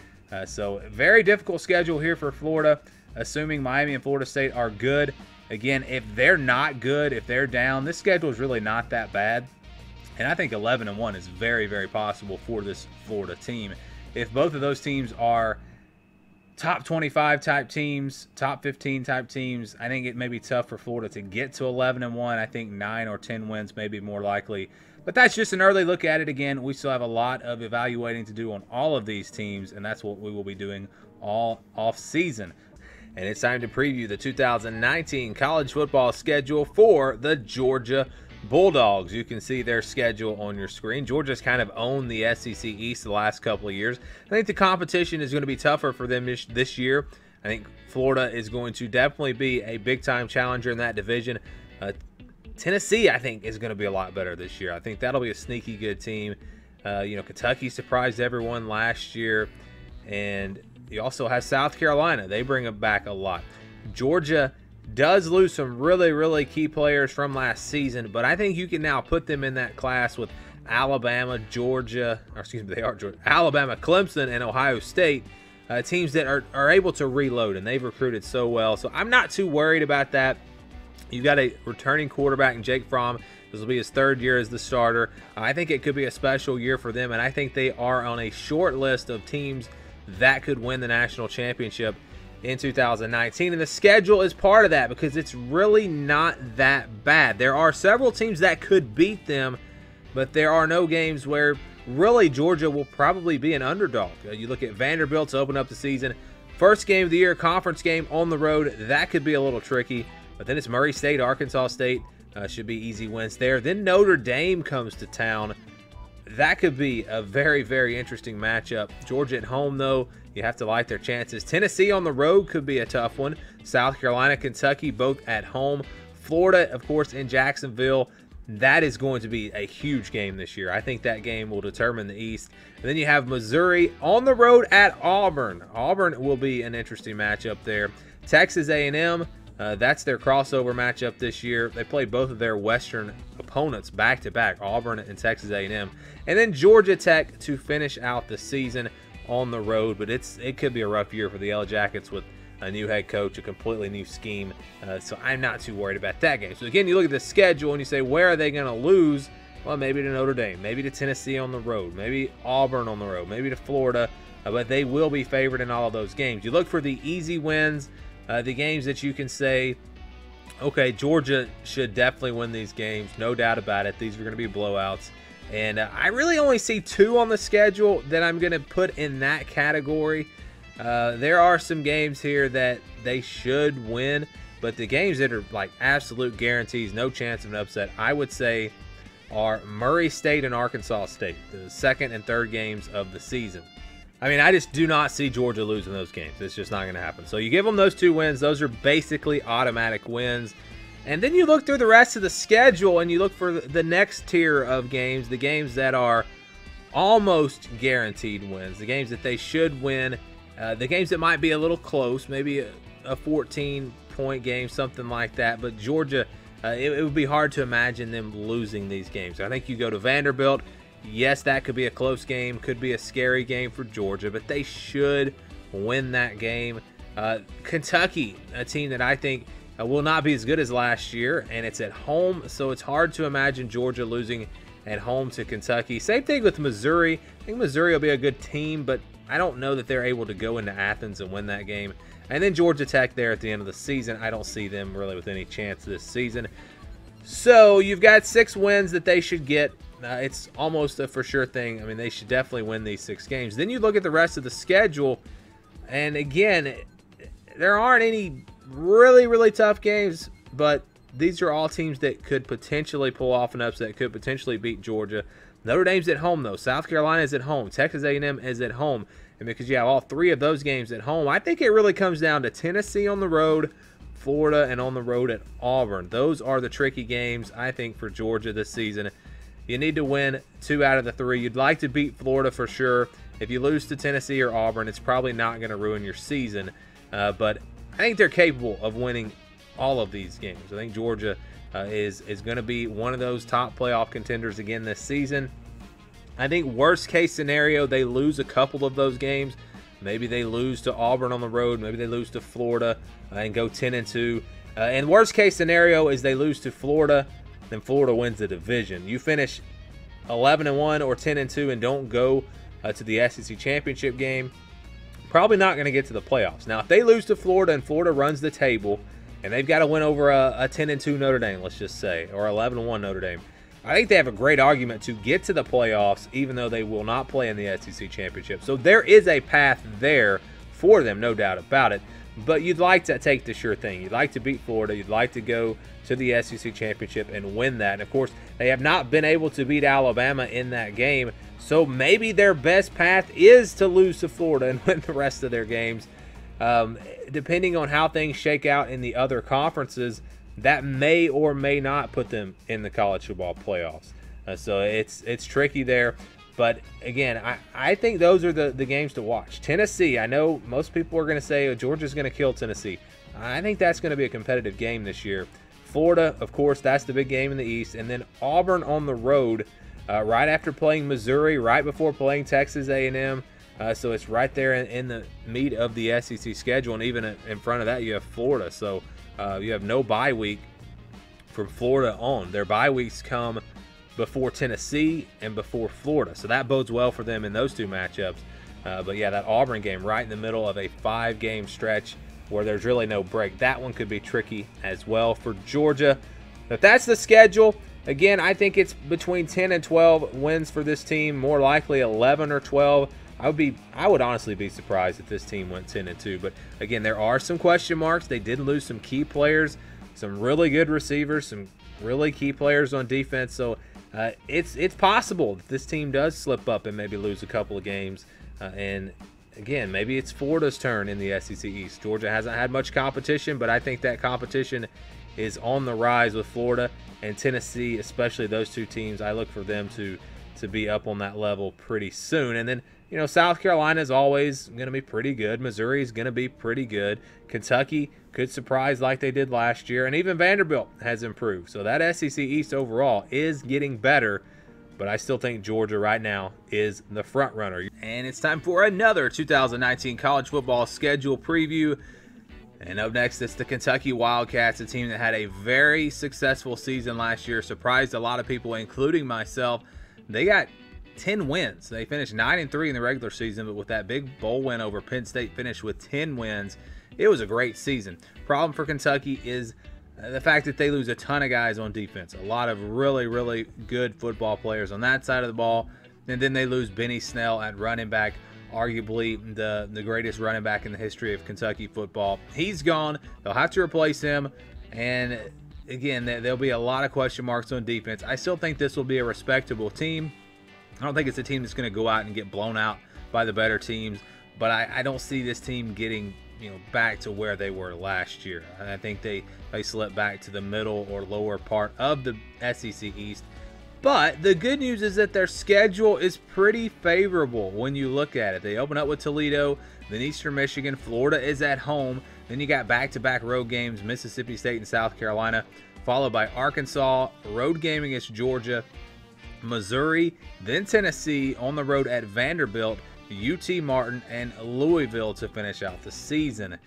So very difficult schedule here for Florida, assuming Miami and Florida State are good. Again, if they're not good, if they're down, this schedule is really not that bad. And I think 11-1 is very, very possible for this Florida team. If both of those teams are top 25 type teams, top 15 type teams, I think it may be tough for Florida to get to 11-1. I think 9 or 10 wins may be more likely. But that's just an early look at it. Again, we still have a lot of evaluating to do on all of these teams, and that's what we will be doing all off season. And it's time to preview the 2019 college football schedule for the Georgia Bulldogs. You can see their schedule on your screen. Georgia's kind of owned the SEC East the last couple of years. I think the competition is going to be tougher for them this year. I think Florida is going to definitely be a big-time challenger in that division. Tennessee, I think, is going to be a lot better this year. I think that'll be a sneaky good team. You know, Kentucky surprised everyone last year. And you also have South Carolina. They bring them back a lot. Georgia does lose some really, really key players from last season, but I think you can now put them in that class with Alabama, Georgia, or excuse me, they are Georgia, Alabama, Clemson, and Ohio State, teams that are able to reload, and they've recruited so well. So I'm not too worried about that. You've got a returning quarterback in Jake Fromm. This will be his 3rd year as the starter. I think it could be a special year for them, and I think they are on a short list of teams that could win the national championship in 2019. And the schedule is part of that because it's really not that bad. There are several teams that could beat them, but there are no games where really Georgia will probably be an underdog. You look at Vanderbilt to open up the season. First game of the year, conference game on the road. That could be a little tricky. But then it's Murray State, Arkansas State. Should be easy wins there. Then Notre Dame comes to town. That could be a very, very interesting matchup. Georgia at home, though, you have to like their chances. Tennessee on the road could be a tough one. South Carolina, Kentucky, both at home. Florida, of course, in Jacksonville. That is going to be a huge game this year. I think that game will determine the East. And then you have Missouri on the road at Auburn. Auburn will be an interesting matchup there. Texas A&M, that's their crossover matchup this year. They play both of their Western opponents back-to-back, Auburn and Texas A&M. And then Georgia Tech to finish out the season on the road. But it could be a rough year for the Yellow Jackets with a new head coach, a completely new scheme. So I'm not too worried about that game. So again, you look at the schedule and you say, where are they going to lose? Well, maybe to Notre Dame, maybe to Tennessee on the road, maybe Auburn on the road, maybe to Florida. But they will be favored in all of those games. You look for the easy wins, the games that you can say, okay, Georgia should definitely win these games, no doubt about it. These are going to be blowouts. And I really only see 2 on the schedule that I'm going to put in that category. There are some games here that they should win, but the games that are like absolute guarantees, no chance of an upset, I would say are Murray State and Arkansas State, the second and third games of the season. I mean, I just do not see Georgia losing those games. It's just not going to happen. So you give them those 2 wins. Those are basically automatic wins. And then you look through the rest of the schedule and you look for the next tier of games, the games that are almost guaranteed wins, the games that they should win, the games that might be a little close, maybe a 14-point game, something like that. But Georgia, it would be hard to imagine them losing these games. I think you go to Vanderbilt. Yes, that could be a close game, could be a scary game for Georgia, but they should win that game. Kentucky, a team that I think will not be as good as last year, and it's at home, so it's hard to imagine Georgia losing at home to Kentucky. Same thing with Missouri. I think Missouri will be a good team, but I don't know that they're able to go into Athens and win that game. And then Georgia Tech there at the end of the season. I don't see them really with any chance this season. So you've got 6 wins that they should get. It's almost a for sure thing. I mean, they should definitely win these 6 games. Then you look at the rest of the schedule, and again, there aren't any really tough games, but these are all teams that could potentially pull off an upset, could potentially beat Georgia. Notre Dame's at home, though. South Carolina is at home. Texas A&M is at home. And because you have all 3 of those games at home, I think it really comes down to Tennessee on the road, Florida, and on the road at Auburn. Those are the tricky games, I think, for Georgia this season. You need to win 2 out of the 3. You'd like to beat Florida for sure. If you lose to Tennessee or Auburn, it's probably not going to ruin your season. But I think they're capable of winning all of these games. I think Georgia is going to be one of those top playoff contenders again this season. I think worst case scenario, they lose a couple of those games. Maybe they lose to Auburn on the road. Maybe they lose to Florida and go 10-2. And worst case scenario is they lose to Florida, then Florida wins the division. You finish 11-1 or 10-2 and don't go to the SEC championship game, probably not going to get to the playoffs. Now, if they lose to Florida and Florida runs the table and they've got to win over a 10-2 Notre Dame, let's just say, or 11-1 Notre Dame, I think they have a great argument to get to the playoffs, even though they will not play in the SEC championship. So there is a path there for them, no doubt about it. But you'd like to take the sure thing. You'd like to beat Florida. You'd like to go to the SEC championship and win that. And, of course, they have not been able to beat Alabama in that game. So maybe their best path is to lose to Florida and win the rest of their games. Depending on how things shake out in the other conferences, that may or may not put them in the college football playoffs. So it's tricky there. But, again, I think those are the games to watch. Tennessee, I know most people are going to say, oh, Georgia's going to kill Tennessee. I think that's going to be a competitive game this year. Florida, of course, that's the big game in the East. And then Auburn on the road right after playing Missouri, right before playing Texas A&M. So it's right there in the meat of the SEC schedule. And even in front of that, you have Florida. So you have no bye week from Florida on. Their bye weeks come before Tennessee and before Florida. So that bodes well for them in those 2 matchups. But yeah, that Auburn game right in the middle of a 5-game stretch where there's really no break. That one could be tricky as well for Georgia. But that's the schedule. Again, I think it's between 10 and 12 wins for this team, more likely 11 or 12. I would honestly be surprised if this team went 10-2. But again, there are some question marks. They did lose some key players, some really good receivers, some really key players on defense. So it's possible that this team does slip up and maybe lose a couple of games. And again, maybe it's Florida's turn in the SEC East. Georgia hasn't had much competition, but I think that competition is on the rise with Florida and Tennessee, especially those two teams. I look for them to be up on that level pretty soon. And then, South Carolina is always going to be pretty good. Missouri is going to be pretty good. Kentucky could surprise like they did last year. And even Vanderbilt has improved. So that SEC East overall is getting better. But I still think Georgia right now is the front runner. And it's time for another 2019 college football schedule preview. And up next, it's the Kentucky Wildcats, a team that had a very successful season last year. Surprised a lot of people, including myself. They got 10 wins. They finished 9-3 in the regular season, but with that big bowl win over Penn State, finished with 10 wins. It was a great season. Problem for Kentucky is the fact that they lose a ton of guys on defense. A lot of really, really good football players on that side of the ball. And then they lose Benny Snell at running back, arguably the greatest running back in the history of Kentucky football. He's gone. They'll have to replace him. And again, there'll be a lot of question marks on defense. I still think this will be a respectable team. I don't think it's a team that's going to go out and get blown out by the better teams. But I don't see this team getting back to where they were last year. I think they slip back to the middle or lower part of the SEC East. But the good news is that their schedule is pretty favorable when you look at it. They open up with Toledo, then Eastern Michigan. Florida is at home. Then you got back-to-back road games, Mississippi State and South Carolina, followed by Arkansas, road game against Georgia, Missouri, then Tennessee, on the road at Vanderbilt, UT Martin, and Louisville to finish out the season.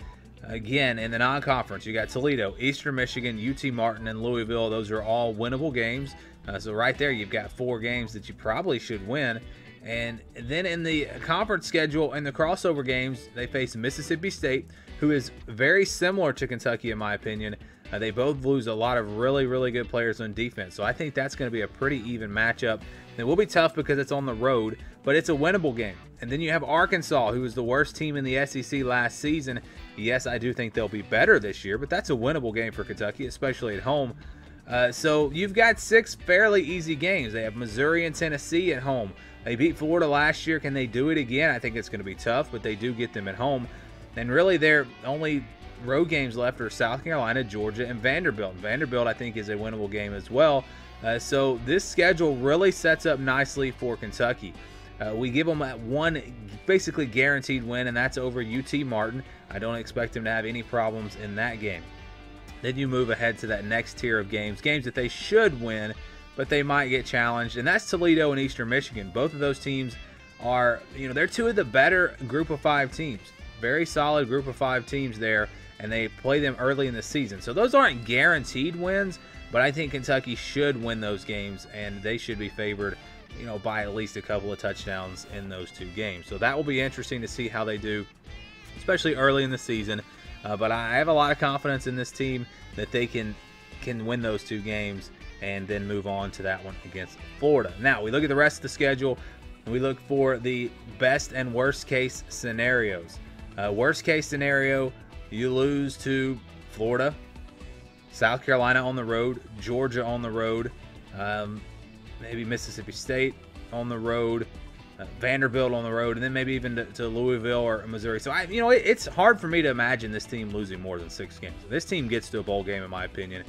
Again, in the non-conference, you got Toledo, Eastern Michigan, UT Martin, and Louisville. Those are all winnable games. So right there, you've got 4 games that you probably should win. And then in the conference schedule and the crossover games, they face Mississippi State, who is very similar to Kentucky in my opinion. They both lose a lot of really, really good players on defense. So I think that's going to be a pretty even matchup. It will be tough because it's on the road, but it's a winnable game. And then you have Arkansas, who was the worst team in the SEC last season. Yes, I do think they'll be better this year, but that's a winnable game for Kentucky, especially at home. So you've got 6 fairly easy games. They have Missouri and Tennessee at home. They beat Florida last year. Can they do it again? I think it's going to be tough, but they do get them at home. And really, their only road games left are South Carolina, Georgia, and Vanderbilt. Vanderbilt, I think, is a winnable game as well. So this schedule really sets up nicely for Kentucky. We give them that one basically guaranteed win, and that's over UT Martin. I don't expect them to have any problems in that game. Then you move ahead to that next tier of games that they should win, but they might get challenged, and that's Toledo and Eastern Michigan. Both of those teams are, they're 2 of the better group of 5 teams. Very solid group of 5 teams there, and they play them early in the season. So those aren't guaranteed wins, but I think Kentucky should win those games, and they should be favored, by at least a couple of touchdowns in those 2 games. So that will be interesting to see how they do, especially early in the season. But I have a lot of confidence in this team that they can win those 2 games and then move on to that one against Florida. Now, we look at the rest of the schedule, and we look for the best and worst case scenarios. Worst case scenario, you lose to Florida, South Carolina on the road, Georgia on the road, maybe Mississippi State on the road, Vanderbilt on the road, and then maybe even to Louisville or Missouri. So it's hard for me to imagine this team losing more than 6 games. This team gets to a bowl game, in my opinion.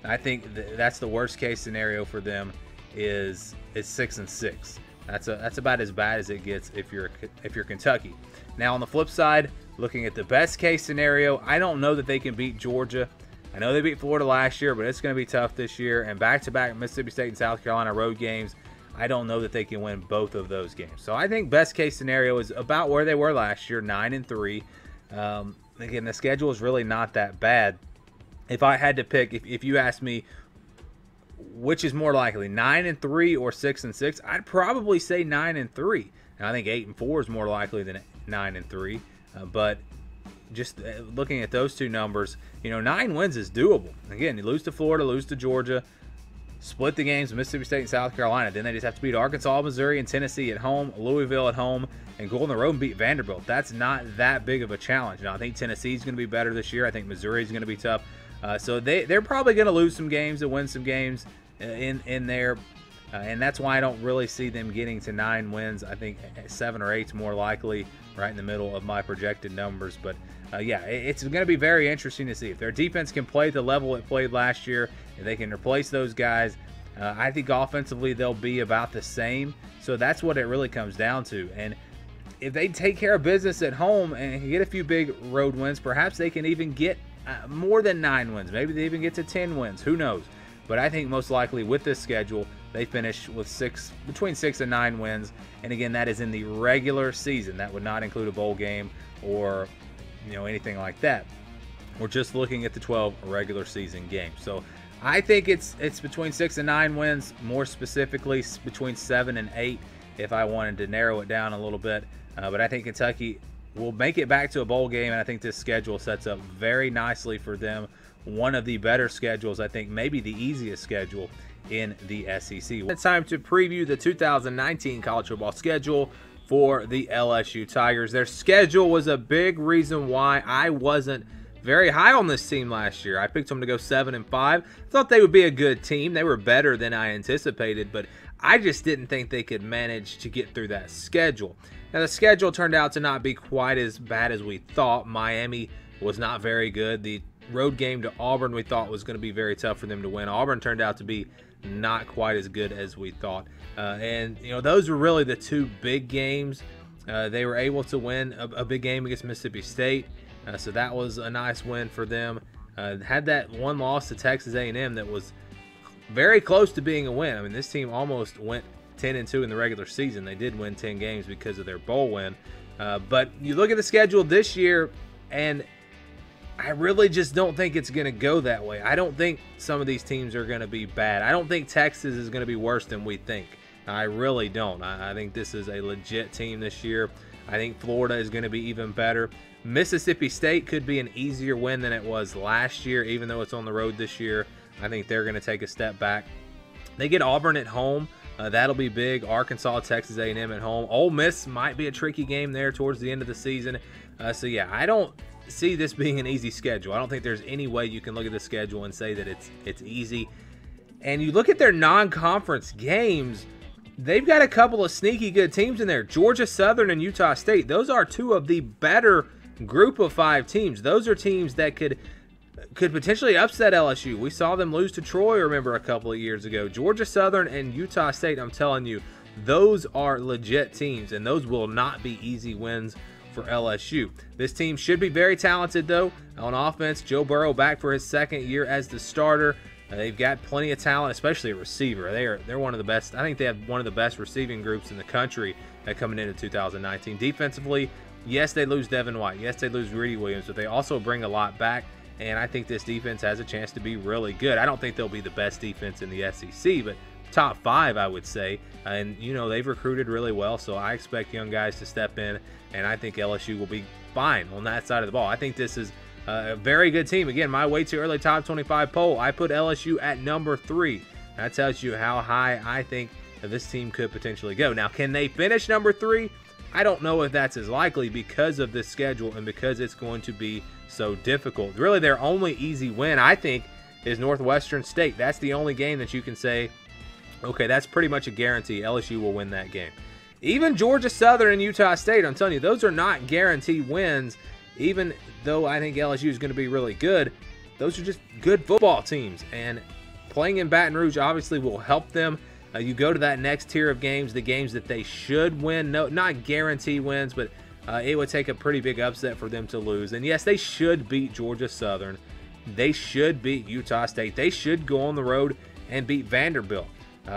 I think that's the worst case scenario for them is 6-6. That's about as bad as it gets if you're Kentucky. Now on the flip side, looking at the best case scenario, I don't know that they can beat Georgia. I know they beat Florida last year, but it's going to be tough this year. And back-to-back Mississippi State and South Carolina road games, I don't know that they can win both of those games. So I think best case scenario is about where they were last year, 9-3. Again, the schedule is really not that bad. If I had to pick, if you asked me which is more likely, 9-3 or 6-6, I'd probably say 9-3. And I think 8-4 is more likely than 9-3. But just looking at those 2 numbers, 9 wins is doable. Again, you lose to Florida, lose to Georgia, split the games with Mississippi State and South Carolina. Then they just have to beat Arkansas, Missouri, and Tennessee at home, Louisville at home, and go on the road and beat Vanderbilt. That's not that big of a challenge. Now, I think Tennessee's going to be better this year. I think Missouri's going to be tough. So they're probably going to lose some games and win some games in there. And that's why I don't really see them getting to 9 wins. I think 7 or 8 is more likely, right in the middle of my projected numbers. But yeah, it's going to be very interesting to see if their defense can play at the level it played last year, if they can replace those guys. I think offensively they'll be about the same. So that's what it really comes down to. And if they take care of business at home and get a few big road wins, perhaps they can even get more than 9 wins. Maybe they even get to 10 wins. Who knows? But I think most likely with this schedule, they finish with between 6 and 9 wins. And again, that is in the regular season. That would not include a bowl game or anything like that. We're just looking at the 12 regular season games. So I think it's between 6 and 9 wins, more specifically between 7 and 8 if I wanted to narrow it down a little bit. But I think Kentucky will make it back to a bowl game, and I think this schedule sets up very nicely for them. One of the better schedules, I think maybe the easiest schedule in the SEC. It's time to preview the 2019 college football schedule for the LSU Tigers. Their schedule was a big reason why I wasn't very high on this team last year. I picked them to go 7-5. Thought they would be a good team. They were better than I anticipated, but I just didn't think they could manage to get through that schedule. Now, the schedule turned out to not be quite as bad as we thought. Miami was not very good. The road game to Auburn we thought was going to be very tough for them to win. Auburn turned out to be not quite as good as we thought. And those were really the 2 big games. They were able to win a big game against Mississippi State. So that was a nice win for them. Had that one loss to Texas A&M that was very close to being a win. I mean, this team almost went 10-2 in the regular season. They did win 10 games because of their bowl win. But you look at the schedule this year, and I really just don't think it's going to go that way. I don't think some of these teams are going to be bad. I don't think Texas is going to be worse than we think. I really don't. I think this is a legit team this year. I think Florida is going to be even better. Mississippi State could be an easier win than it was last year, even though it's on the road this year. I think they're going to take a step back. They get Auburn at home. That'll be big. Arkansas, Texas A&M at home. Ole Miss might be a tricky game there towards the end of the season. So yeah, I don't see this being an easy schedule. I don't think there's any way you can look at the schedule and say that it's easy. And you look at their non-conference games, they've got a couple of sneaky good teams in there. Georgia Southern and Utah State. Those are 2 of the better group of 5 teams. Those are teams that could potentially upset LSU. We saw them lose to Troy, remember, a couple of years ago. Georgia Southern and Utah State, I'm telling you, those are legit teams, and those will not be easy wins for LSU. This team should be very talented, though. On offense, Joe Burrow back for his 2nd year as the starter. They've got plenty of talent, especially a receiver. They're one of the best. I think they have one of the best receiving groups in the country coming into 2019. Defensively, yes, they lose Devin White. Yes, they lose Rudy Williams, but they also bring a lot back. And I think this defense has a chance to be really good. I don't think they'll be the best defense in the SEC, but top 5, I would say. And, they've recruited really well, so I expect young guys to step in, and I think LSU will be fine on that side of the ball. I think this is a very good team. Again, my way too early top 25 poll, I put LSU at number 3. That tells you how high I think this team could potentially go. Now, can they finish number 3? I don't know if that's as likely because of this schedule and because it's going to be so difficult. Really, their only easy win, I think, is Northwestern State. That's the only game that you can say, okay, that's pretty much a guarantee LSU will win that game. Even Georgia Southern and Utah State, I'm telling you, those are not guaranteed wins. Even though I think LSU is going to be really good, those are just good football teams. And playing in Baton Rouge obviously will help them. You go to that next tier of games, the games that they should win. No, not guarantee wins, but it would take a pretty big upset for them to lose. And yes, they should beat Georgia Southern. They should beat Utah State. They should go on the road and beat Vanderbilt.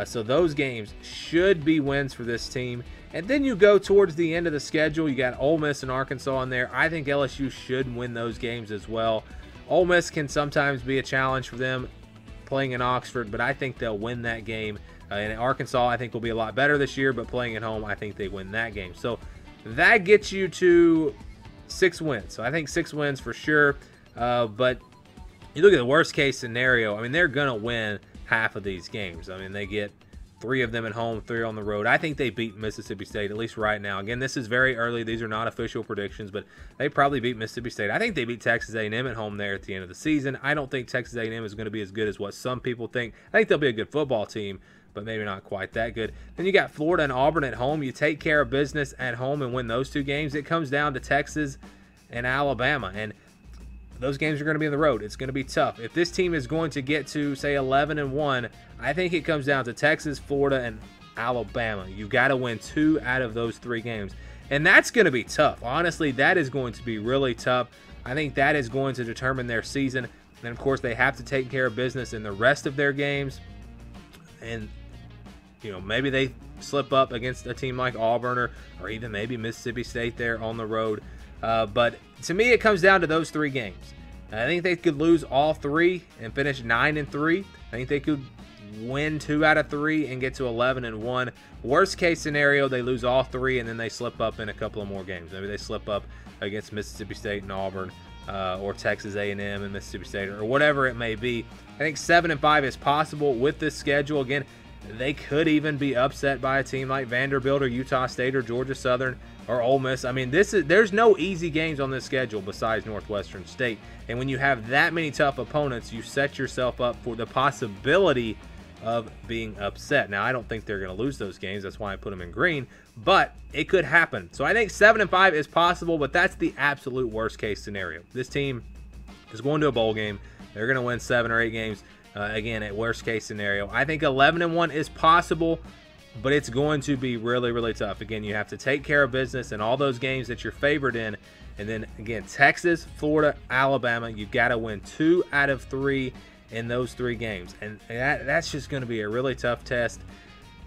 So those games should be wins for this team. And then you go towards the end of the schedule. You got Ole Miss and Arkansas in there. I think LSU should win those games as well. Ole Miss can sometimes be a challenge for them playing in Oxford, but I think they'll win that game. And Arkansas, I think, will be a lot better this year, but playing at home, I think they win that game. So that gets you to 6 wins. So I think 6 wins for sure. But you look at the worst case scenario, I mean, they're going to win half of these games. I mean, they get 3 of them at home, 3 on the road. I think they beat Mississippi State, at least right now. Again, this is very early. These are not official predictions, but they probably beat Mississippi State. I think they beat Texas A&M at home there at the end of the season. I don't think Texas A&M is going to be as good as what some people think. I think they'll be a good football team, but maybe not quite that good. Then you got Florida and Auburn at home. You take care of business at home and win those 2 games. It comes down to Texas and Alabama, and those games are going to be on the road. It's going to be tough. If this team is going to get to, say, 11-1, I think it comes down to Texas, Florida, and Alabama. You got to win 2 out of those 3 games, and that's going to be tough. Honestly, that is going to be really tough. I think that is going to determine their season. And, of course, they have to take care of business in the rest of their games. And, maybe they slip up against a team like Auburn or even maybe Mississippi State there on the road. But to me, it comes down to those 3 games. I think they could lose all 3 and finish 9-3. I think they could win 2 out of 3 and get to 11-1. Worst case scenario, they lose all 3 and then they slip up in a couple of more games. Maybe they slip up against Mississippi State and Auburn, or Texas A&M and Mississippi State, or whatever it may be. I think 7-5 is possible with this schedule. Again, they could even be upset by a team like Vanderbilt or Utah State or Georgia Southern or Ole Miss. I mean, there's no easy games on this schedule besides Northwestern State. And when you have that many tough opponents, you set yourself up for the possibility of being upset. Now, I don't think they're going to lose those games. That's why I put them in green. But it could happen. So I think 7-5 is possible, but that's the absolute worst case scenario. This team is going to a bowl game. They're going to win 7 or 8 games. Again, at worst case scenario. I think 11-1 is possible, but it's going to be really, really tough. Again, you have to take care of business in all those games that you're favored in. And then, again, Texas, Florida, Alabama, you've got to win 2 out of 3 in those 3 games. And that's just going to be a really tough test.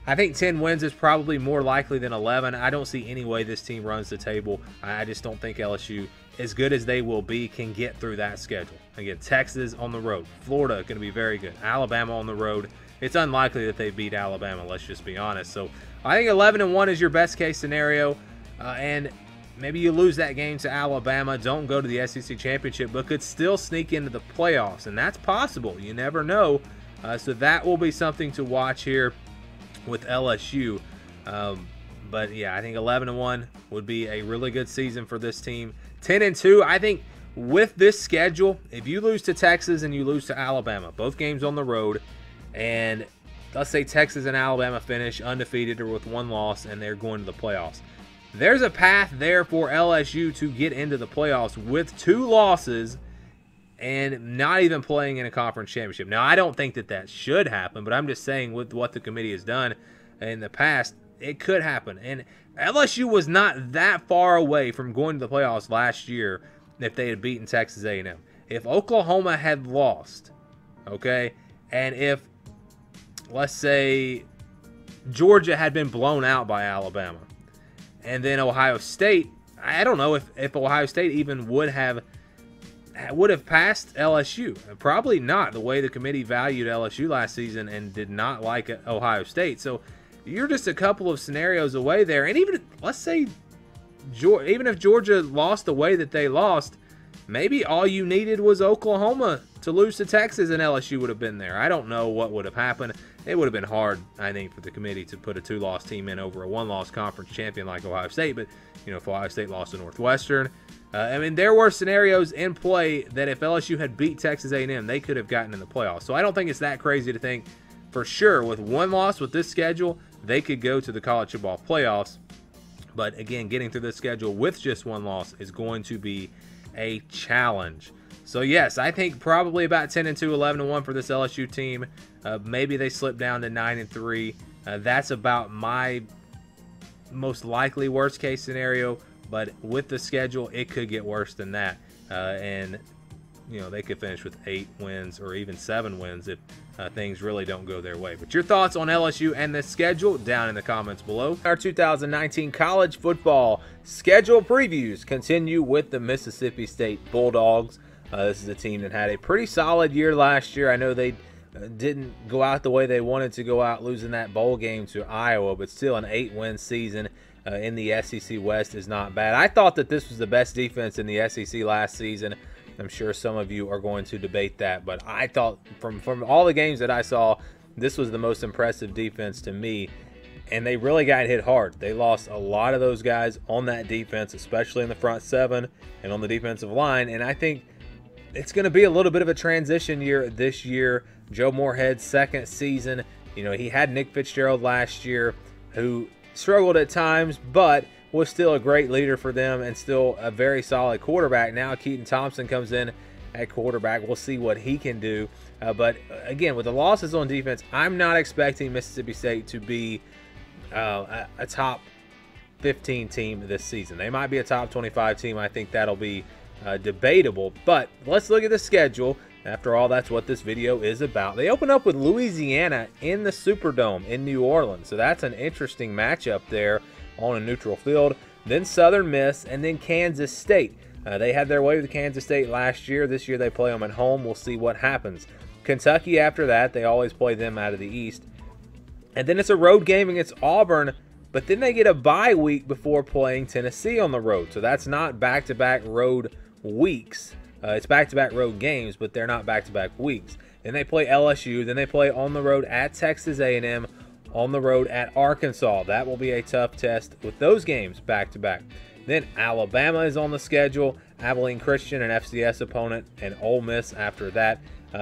I think 10 wins is probably more likely than 11. I don't see any way this team runs the table. I just don't think LSU, as good as they will be, can get through that schedule. Again, Texas on the road. Florida going to be very good. Alabama on the road. It's unlikely that they beat Alabama, let's just be honest. So I think 11-1 is your best case scenario. And maybe you lose that game to Alabama, don't go to the SEC Championship, but could still sneak into the playoffs. And that's possible. You never know. So that will be something to watch here with LSU. But yeah, I think 11-1 would be a really good season for this team. 10-2, I think with this schedule, if you lose to Texas and you lose to Alabama, both games on the road, and let's say Texas and Alabama finish undefeated or with 1 loss and they're going to the playoffs, there's a path there for LSU to get into the playoffs with 2 losses and not even playing in a conference championship. Now, I don't think that should happen, but I'm just saying with what the committee has done in the past, it could happen. And LSU was not that far away from going to the playoffs last year if they had beaten Texas A&M. If Oklahoma had lost, okay, and if, let's say, Georgia had been blown out by Alabama, and then Ohio State, I don't know if Ohio State even would have passed LSU. Probably not, the way the committee valued LSU last season and did not like Ohio State. So you're just a couple of scenarios away there. And even, let's say, even if Georgia lost the way that they lost, maybe all you needed was Oklahoma to lose to Texas and LSU would have been there. I don't know what would have happened. It would have been hard, I think, for the committee to put a 2-loss team in over a 1-loss conference champion like Ohio State. But, if Ohio State lost to Northwestern, I mean, there were scenarios in play that if LSU had beat Texas A&M, they could have gotten in the playoffs. So I don't think it's that crazy to think for sure with 1 loss with this schedule, they could go to the college football playoffs. But again, getting through this schedule with just 1 loss is going to be a challenge. So yes, I think probably about 10-2, 11-1 for this LSU team. Maybe they slip down to 9-3. That's about my most likely worst case scenario. But with the schedule, it could get worse than that. And they could finish with 8 wins or even 7 wins if things really don't go their way. But your thoughts on LSU and the schedule down in the comments below. Our 2019 college football schedule previews continue with the Mississippi State Bulldogs. This is a team that had a pretty solid year last year. I know they didn't go out the way they wanted to go out, losing that bowl game to Iowa, but still an 8-win season in the SEC West is not bad. I thought that this was the best defense in the SEC last season. I'm sure some of you are going to debate that, but I thought from all the games that I saw, this was the most impressive defense to me, and they really got hit hard. They lost a lot of those guys on that defense, especially in the front 7 and on the defensive line, and I think it's going to be a little bit of a transition year this year. Joe Moorhead's second season You know, he had Nick Fitzgerald last year, who struggled at times, but was still a great leader for them and still a very solid quarterback. Now Keaton Thompson comes in at quarterback. We'll see what he can do. But again, with the losses on defense, I'm not expecting Mississippi State to be a top 15 team this season. They might be a top 25 team. I think that'll be debatable. But let's look at the schedule. After all, that's what this video is about. They open up with Louisiana in the Superdome in New Orleans. So that's an interesting matchup there on a neutral field. Then Southern Miss, and then Kansas State. They had their way with Kansas State last year. This year they play them at home. We'll see what happens. Kentucky after that. They always play them out of the East. And then it's a road game against Auburn, but then they get a bye week before playing Tennessee on the road. So that's not back-to-back road weeks. It's back-to-back road games, but they're not back-to-back weeks. Then they play LSU. Then they play on the road at Texas A&M, on the road at Arkansas. That will be a tough test with those games back-to-back. Then Alabama is on the schedule, Abilene Christian, an FCS opponent, and Ole Miss after that.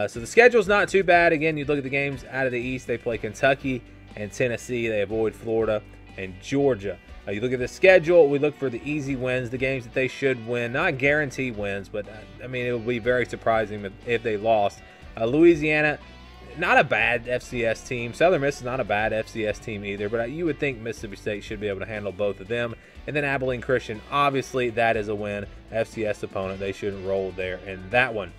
So the schedule's not too bad. Again, you look at the games out of the East, they play Kentucky and Tennessee. They avoid Florida and Georgia. You look at the schedule, we look for the easy wins, the games that they should win. Not guaranteed wins, but I mean, it would be very surprising if they lost. Louisiana, not a bad FCS team. Southern Miss is not a bad FCS team either, but you would think Mississippi State should be able to handle both of them. And then Abilene Christian, obviously that is a win. FCS opponent, they shouldn't roll there in that one.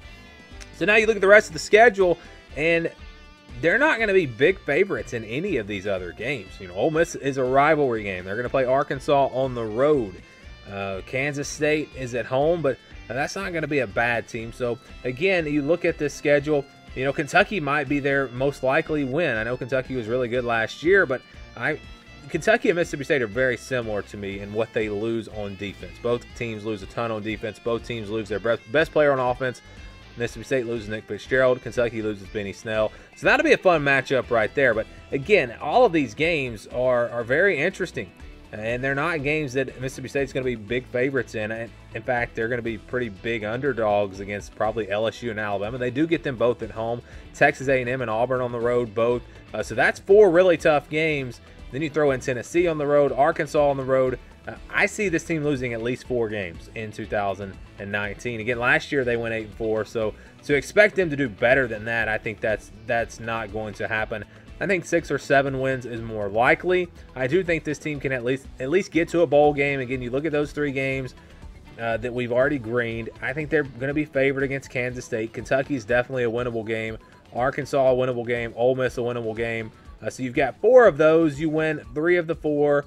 So now you look at the rest of the schedule, and they're not going to be big favorites in any of these other games. You know, Ole Miss is a rivalry game. They're going to play Arkansas on the road. Kansas State is at home, but that's not going to be a bad team. So again, you look at this schedule, you know, Kentucky might be their most likely win. I know Kentucky was really good last year, but Kentucky and Mississippi State are very similar to me in what they lose on defense. Both teams lose a ton on defense. Both teams lose their best player on offense. Mississippi State loses Nick Fitzgerald. Kentucky loses Benny Snell. So that'll be a fun matchup right there. But again, all of these games are very interesting. And they're not games that Mississippi State's going to be big favorites in. In fact, they're going to be pretty big underdogs against probably LSU and Alabama. They do get them both at home. Texas A&M and Auburn on the road both. So that's 4 really tough games. Then you throw in Tennessee on the road, Arkansas on the road. I see this team losing at least 4 games in 2019. Again, last year they went 8-4, so to expect them to do better than that, I think that's not going to happen. I think 6 or 7 wins is more likely. I do think this team can at least get to a bowl game. Again, you look at those 3 games that we've already greened. I think they're going to be favored against Kansas State. Kentucky's definitely a winnable game. Arkansas a winnable game. Ole Miss a winnable game. So you've got 4 of those. You win 3 of the 4.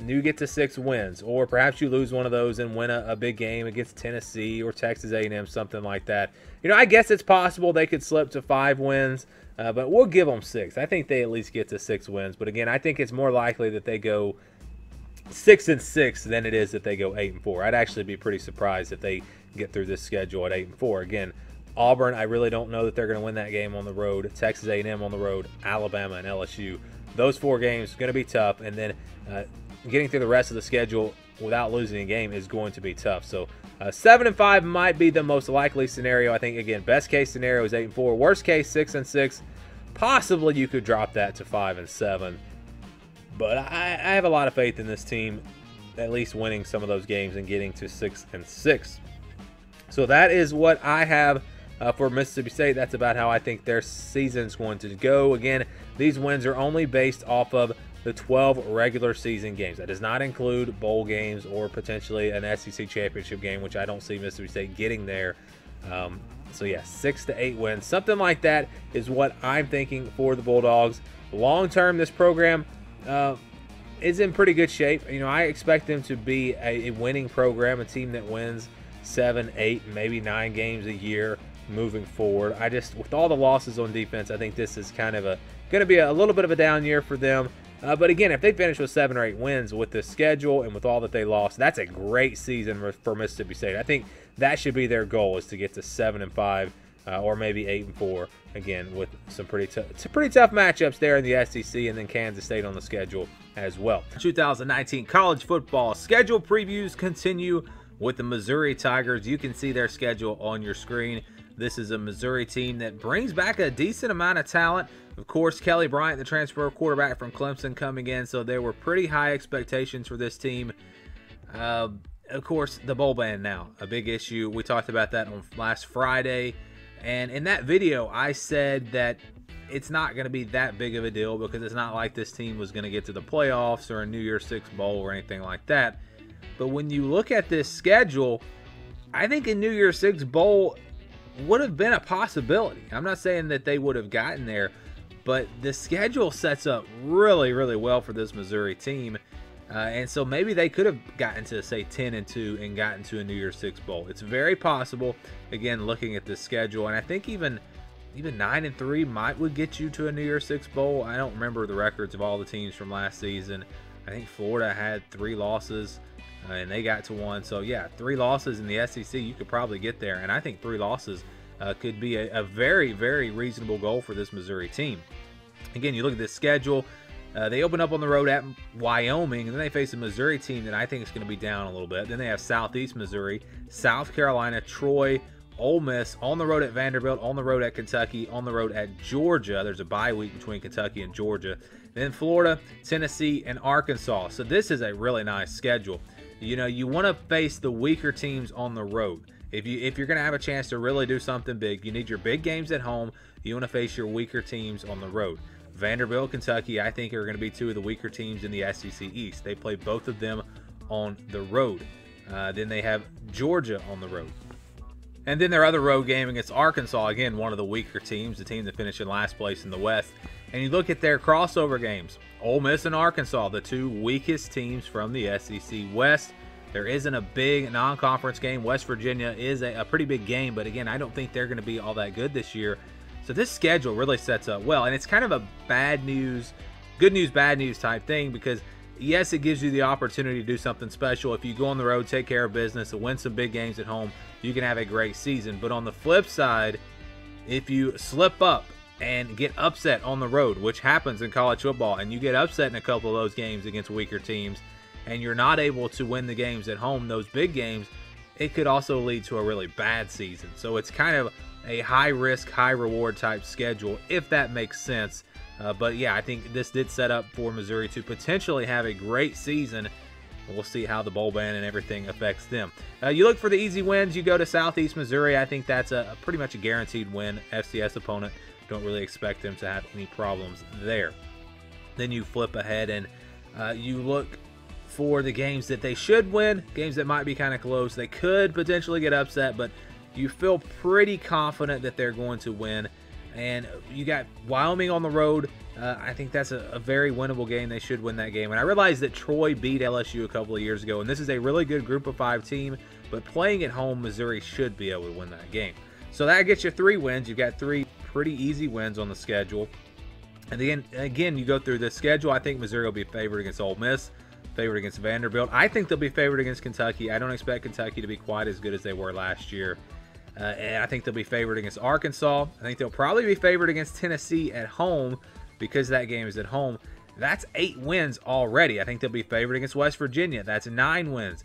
You get to 6 wins, or perhaps you lose one of those and win a big game against Tennessee or Texas A&M, something like that. You know, I guess it's possible they could slip to 5 wins, but we'll give them 6. I think they at least get to 6 wins. But again, I think it's more likely that they go 6-6 than it is that they go 8-4. I'd actually be pretty surprised if they get through this schedule at 8-4. Again, Auburn, I really don't know that they're going to win that game on the road. Texas A&M on the road, Alabama and LSU. Those 4 games are going to be tough, and then getting through the rest of the schedule without losing a game is going to be tough. So 7-5 might be the most likely scenario. I think, again, best case scenario is 8-4. Worst case, 6-6. Possibly you could drop that to 5-7. But I have a lot of faith in this team at least winning some of those games and getting to 6-6. So that is what I have for Mississippi State. That's about how I think their season's going to go. Again, these wins are only based off of the 12 regular season games. That does not include bowl games or potentially an SEC championship game, which I don't see Mississippi State getting there. So yeah, 6 to 8 wins, something like that is what I'm thinking for the Bulldogs. Long term, this program is in pretty good shape. You know, I expect them to be a winning program, a team that wins 7, 8, maybe 9 games a year moving forward. I just, with all the losses on defense, I think this is kind of going to be a little bit of a down year for them. But again, if they finish with 7 or 8 wins with this schedule and with all that they lost, that's a great season for Mississippi State. I think that should be their goal, is to get to 7-5 or maybe 8-4. Again, with some pretty tough matchups there in the SEC, and then Kansas State on the schedule as well. 2019 college football schedule previews continue with the Missouri Tigers. You can see their schedule on your screen. This is a Missouri team that brings back a decent amount of talent. Of course, Kelly Bryant, the transfer quarterback from Clemson, coming in, so there were pretty high expectations for this team. Of course, the bowl ban now, a big issue. We talked about that on last Friday, and in that video, I said that it's not going to be that big of a deal because it's not like this team was going to get to the playoffs or a New Year's Six bowl or anything like that. But when you look at this schedule, I think a New Year's Six bowl would have been a possibility. I'm not saying that they would have gotten there, but the schedule sets up really, really well for this Missouri team. And so maybe they could have gotten to, say, 10-2 and gotten to a New Year's Six bowl. It's very possible, again, looking at the schedule. And I think even 9-3 would get you to a New Year's Six bowl. I don't remember the records of all the teams from last season. I think Florida had 3 losses, and they got to 1. So, yeah, 3 losses in the SEC, you could probably get there. And I think 3 losses could be a very, very reasonable goal for this Missouri team. Again, you look at this schedule. They open up on the road at Wyoming, and then they face a Missouri team that I think is going to be down a little bit. Then they have Southeast Missouri, South Carolina, Troy, Ole Miss, on the road at Vanderbilt, on the road at Kentucky, on the road at Georgia. There's a bye week between Kentucky and Georgia. Then Florida, Tennessee, and Arkansas. So this is a really nice schedule. You know, you want to face the weaker teams on the road. If you're going to have a chance to really do something big, you need your big games at home. You want to face your weaker teams on the road. Vanderbilt, Kentucky, I think are going to be 2 of the weaker teams in the SEC East. They play both of them on the road. Then they have Georgia on the road. And then their other road game against Arkansas, again, one of the weaker teams, the team that finished in last place in the West. And you look at their crossover games, Ole Miss and Arkansas, the 2 weakest teams from the SEC West. There isn't a big non-conference game. West Virginia is a pretty big game, but again, I don't think they're going to be all that good this year. So this schedule really sets up well, and it's kind of a bad news, good news, bad news type thing because, yes, it gives you the opportunity to do something special. If you go on the road, take care of business, and win some big games at home, you can have a great season. But on the flip side, if you slip up and get upset on the road, which happens in college football, and you get upset in a couple of those games against weaker teams, and you're not able to win the games at home, those big games, it could also lead to a really bad season. So it's kind of a high-risk, high-reward type schedule, if that makes sense. But, yeah, I think this did set up for Missouri to potentially have a great season. We'll see how the bowl ban and everything affects them. You look for the easy wins. You go to Southeast Missouri. I think that's a pretty much a guaranteed win. FCS opponent. Don't really expect them to have any problems there. Then you flip ahead and you look for the games that they should win, games that might be kind of close. They could potentially get upset, but you feel pretty confident that they're going to win. And you got Wyoming on the road. I think that's a very winnable game. They should win that game. And I realize that Troy beat LSU a couple of years ago, and this is a really good Group of 5 team, but playing at home, Missouri should be able to win that game. So that gets you 3 wins. You've got 3 pretty easy wins on the schedule. And again, you go through the schedule. I think Missouri will be favored against Ole Miss, favored against Vanderbilt. I think they'll be favored against Kentucky. I don't expect Kentucky to be quite as good as they were last year. And I think they'll be favored against Arkansas. I think they'll probably be favored against Tennessee at home because that game is at home. That's 8 wins already. I think they'll be favored against West Virginia. That's 9 wins.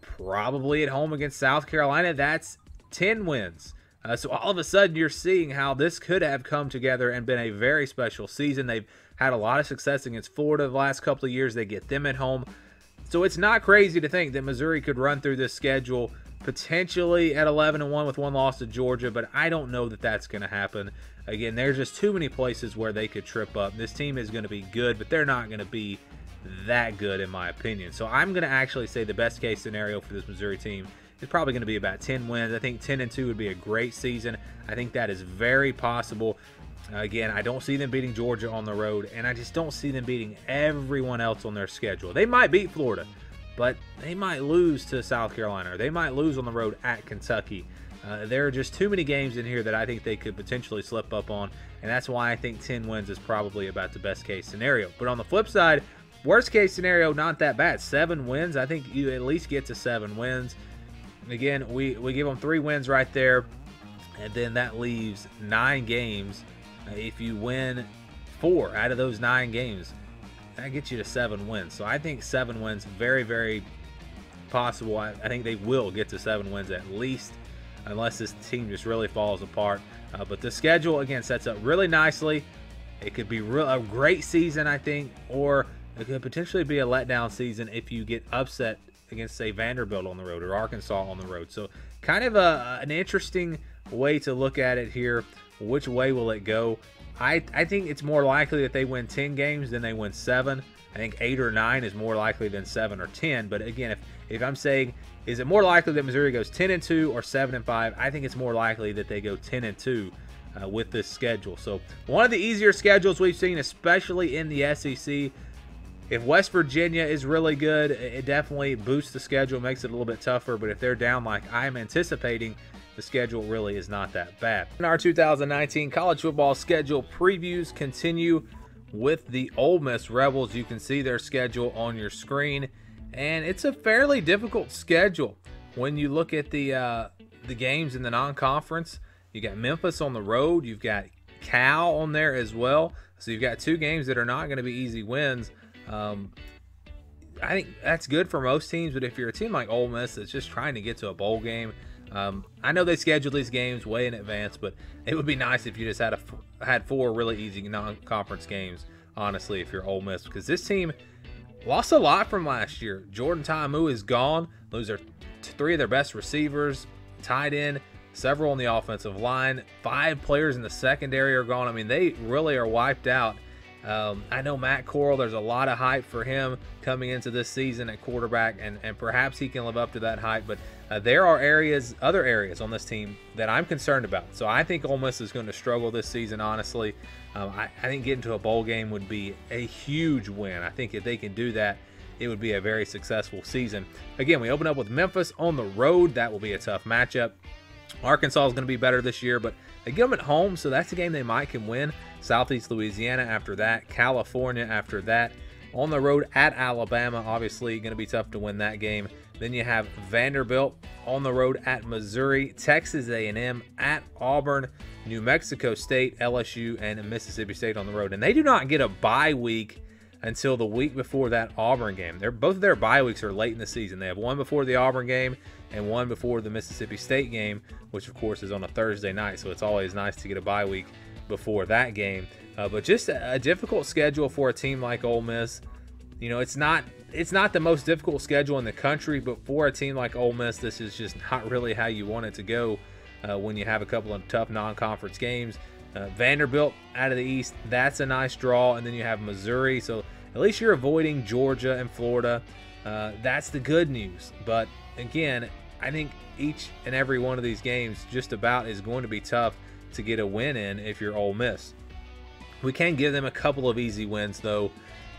Probably at home against South Carolina. That's 10 wins. So all of a sudden, you're seeing how this could have come together and been a very special season. They've had a lot of success against Florida the last couple of years. They get them at home. So it's not crazy to think that Missouri could run through this schedule potentially at 11-1 with 1 loss to Georgia, but I don't know that that's going to happen. Again, there's just too many places where they could trip up. This team is going to be good, but they're not going to be that good in my opinion. So I'm going to actually say the best case scenario for this Missouri team is probably going to be about 10 wins. I think 10-2 would be a great season. I think that is very possible. Again, I don't see them beating Georgia on the road, and I just don't see them beating everyone else on their schedule. They might beat Florida, but they might lose to South Carolina, or they might lose on the road at Kentucky. There are just too many games in here that I think they could potentially slip up on, and that's why I think 10 wins is probably about the best case scenario. But on the flip side, worst case scenario, not that bad. 7 wins. I think you at least get to 7 wins. Again, we give them 3 wins right there, and then that leaves 9 games. If you win 4 out of those 9 games, that gets you to 7 wins. So I think 7 wins, very, very possible. I think they will get to 7 wins at least. unless this team just really falls apart. But the schedule, again, sets up really nicely. It could be a great season, I think, or it could potentially be a letdown season if you get upset against, say, Vanderbilt on the road or Arkansas on the road. So kind of an interesting way to look at it here. Which way will it go? I think it's more likely that they win 10 games than they win 7. I think 8 or 9 is more likely than 7 or 10. But again, if I'm saying, is it more likely that Missouri goes 10-2 or 7-5? I think it's more likely that they go 10-2 with this schedule. So one of the easier schedules we've seen, especially in the SEC. If West Virginia is really good, it definitely boosts the schedule, makes it a little bit tougher. But if they're down like I'm anticipating, the schedule really is not that bad. And our 2019 college football schedule previews continue with the Ole Miss Rebels. You can see their schedule on your screen, and it's a fairly difficult schedule when you look at the games in the non-conference. You got Memphis on the road, you've got Cal on there as well, so you've got 2 games that are not going to be easy wins. I think that's good for most teams, but if you're a team like Ole Miss that's just trying to get to a bowl game, I know they schedule these games way in advance, but it would be nice if you just had 4 really easy non-conference games, honestly, if you're Ole Miss, because this team lost a lot from last year. Jordan Ta'amu is gone. Those are 3 of their best receivers, tight end, several on the offensive line. 5 players in the secondary are gone. I mean, they really are wiped out. I know Matt Corral, there's a lot of hype for him coming into this season at quarterback, and perhaps he can live up to that hype, but there are other areas on this team that I'm concerned about. So I think Ole Miss is going to struggle this season, honestly. I think getting to a bowl game would be a huge win. I think if they can do that, it would be a very successful season. Again, we open up with Memphis on the road. That will be a tough matchup. Arkansas is going to be better this year, but they get them at home, so that's a game they might can win. Southeast Louisiana after that, California after that. On the road at Alabama, obviously going to be tough to win that game. Then you have Vanderbilt on the road at Missouri, Texas A&M at Auburn, New Mexico State, LSU, and Mississippi State on the road. And they do not get a bye week until the week before that Auburn game. Both of their bye weeks are late in the season. They have one before the Auburn game and one before the Mississippi State game, which of course is on a Thursday night, so it's always nice to get a bye week before that game. But just a difficult schedule for a team like Ole Miss. You know, it's not the most difficult schedule in the country, but for a team like Ole Miss, this is just not really how you want it to go when you have a couple of tough non-conference games. Vanderbilt out of the East, that's a nice draw, and then you have Missouri, so at least you're avoiding Georgia and Florida. That's the good news. But again, I think each and every one of these games just about is going to be tough to get a win in if you're Ole Miss. We can give them a couple of easy wins, though,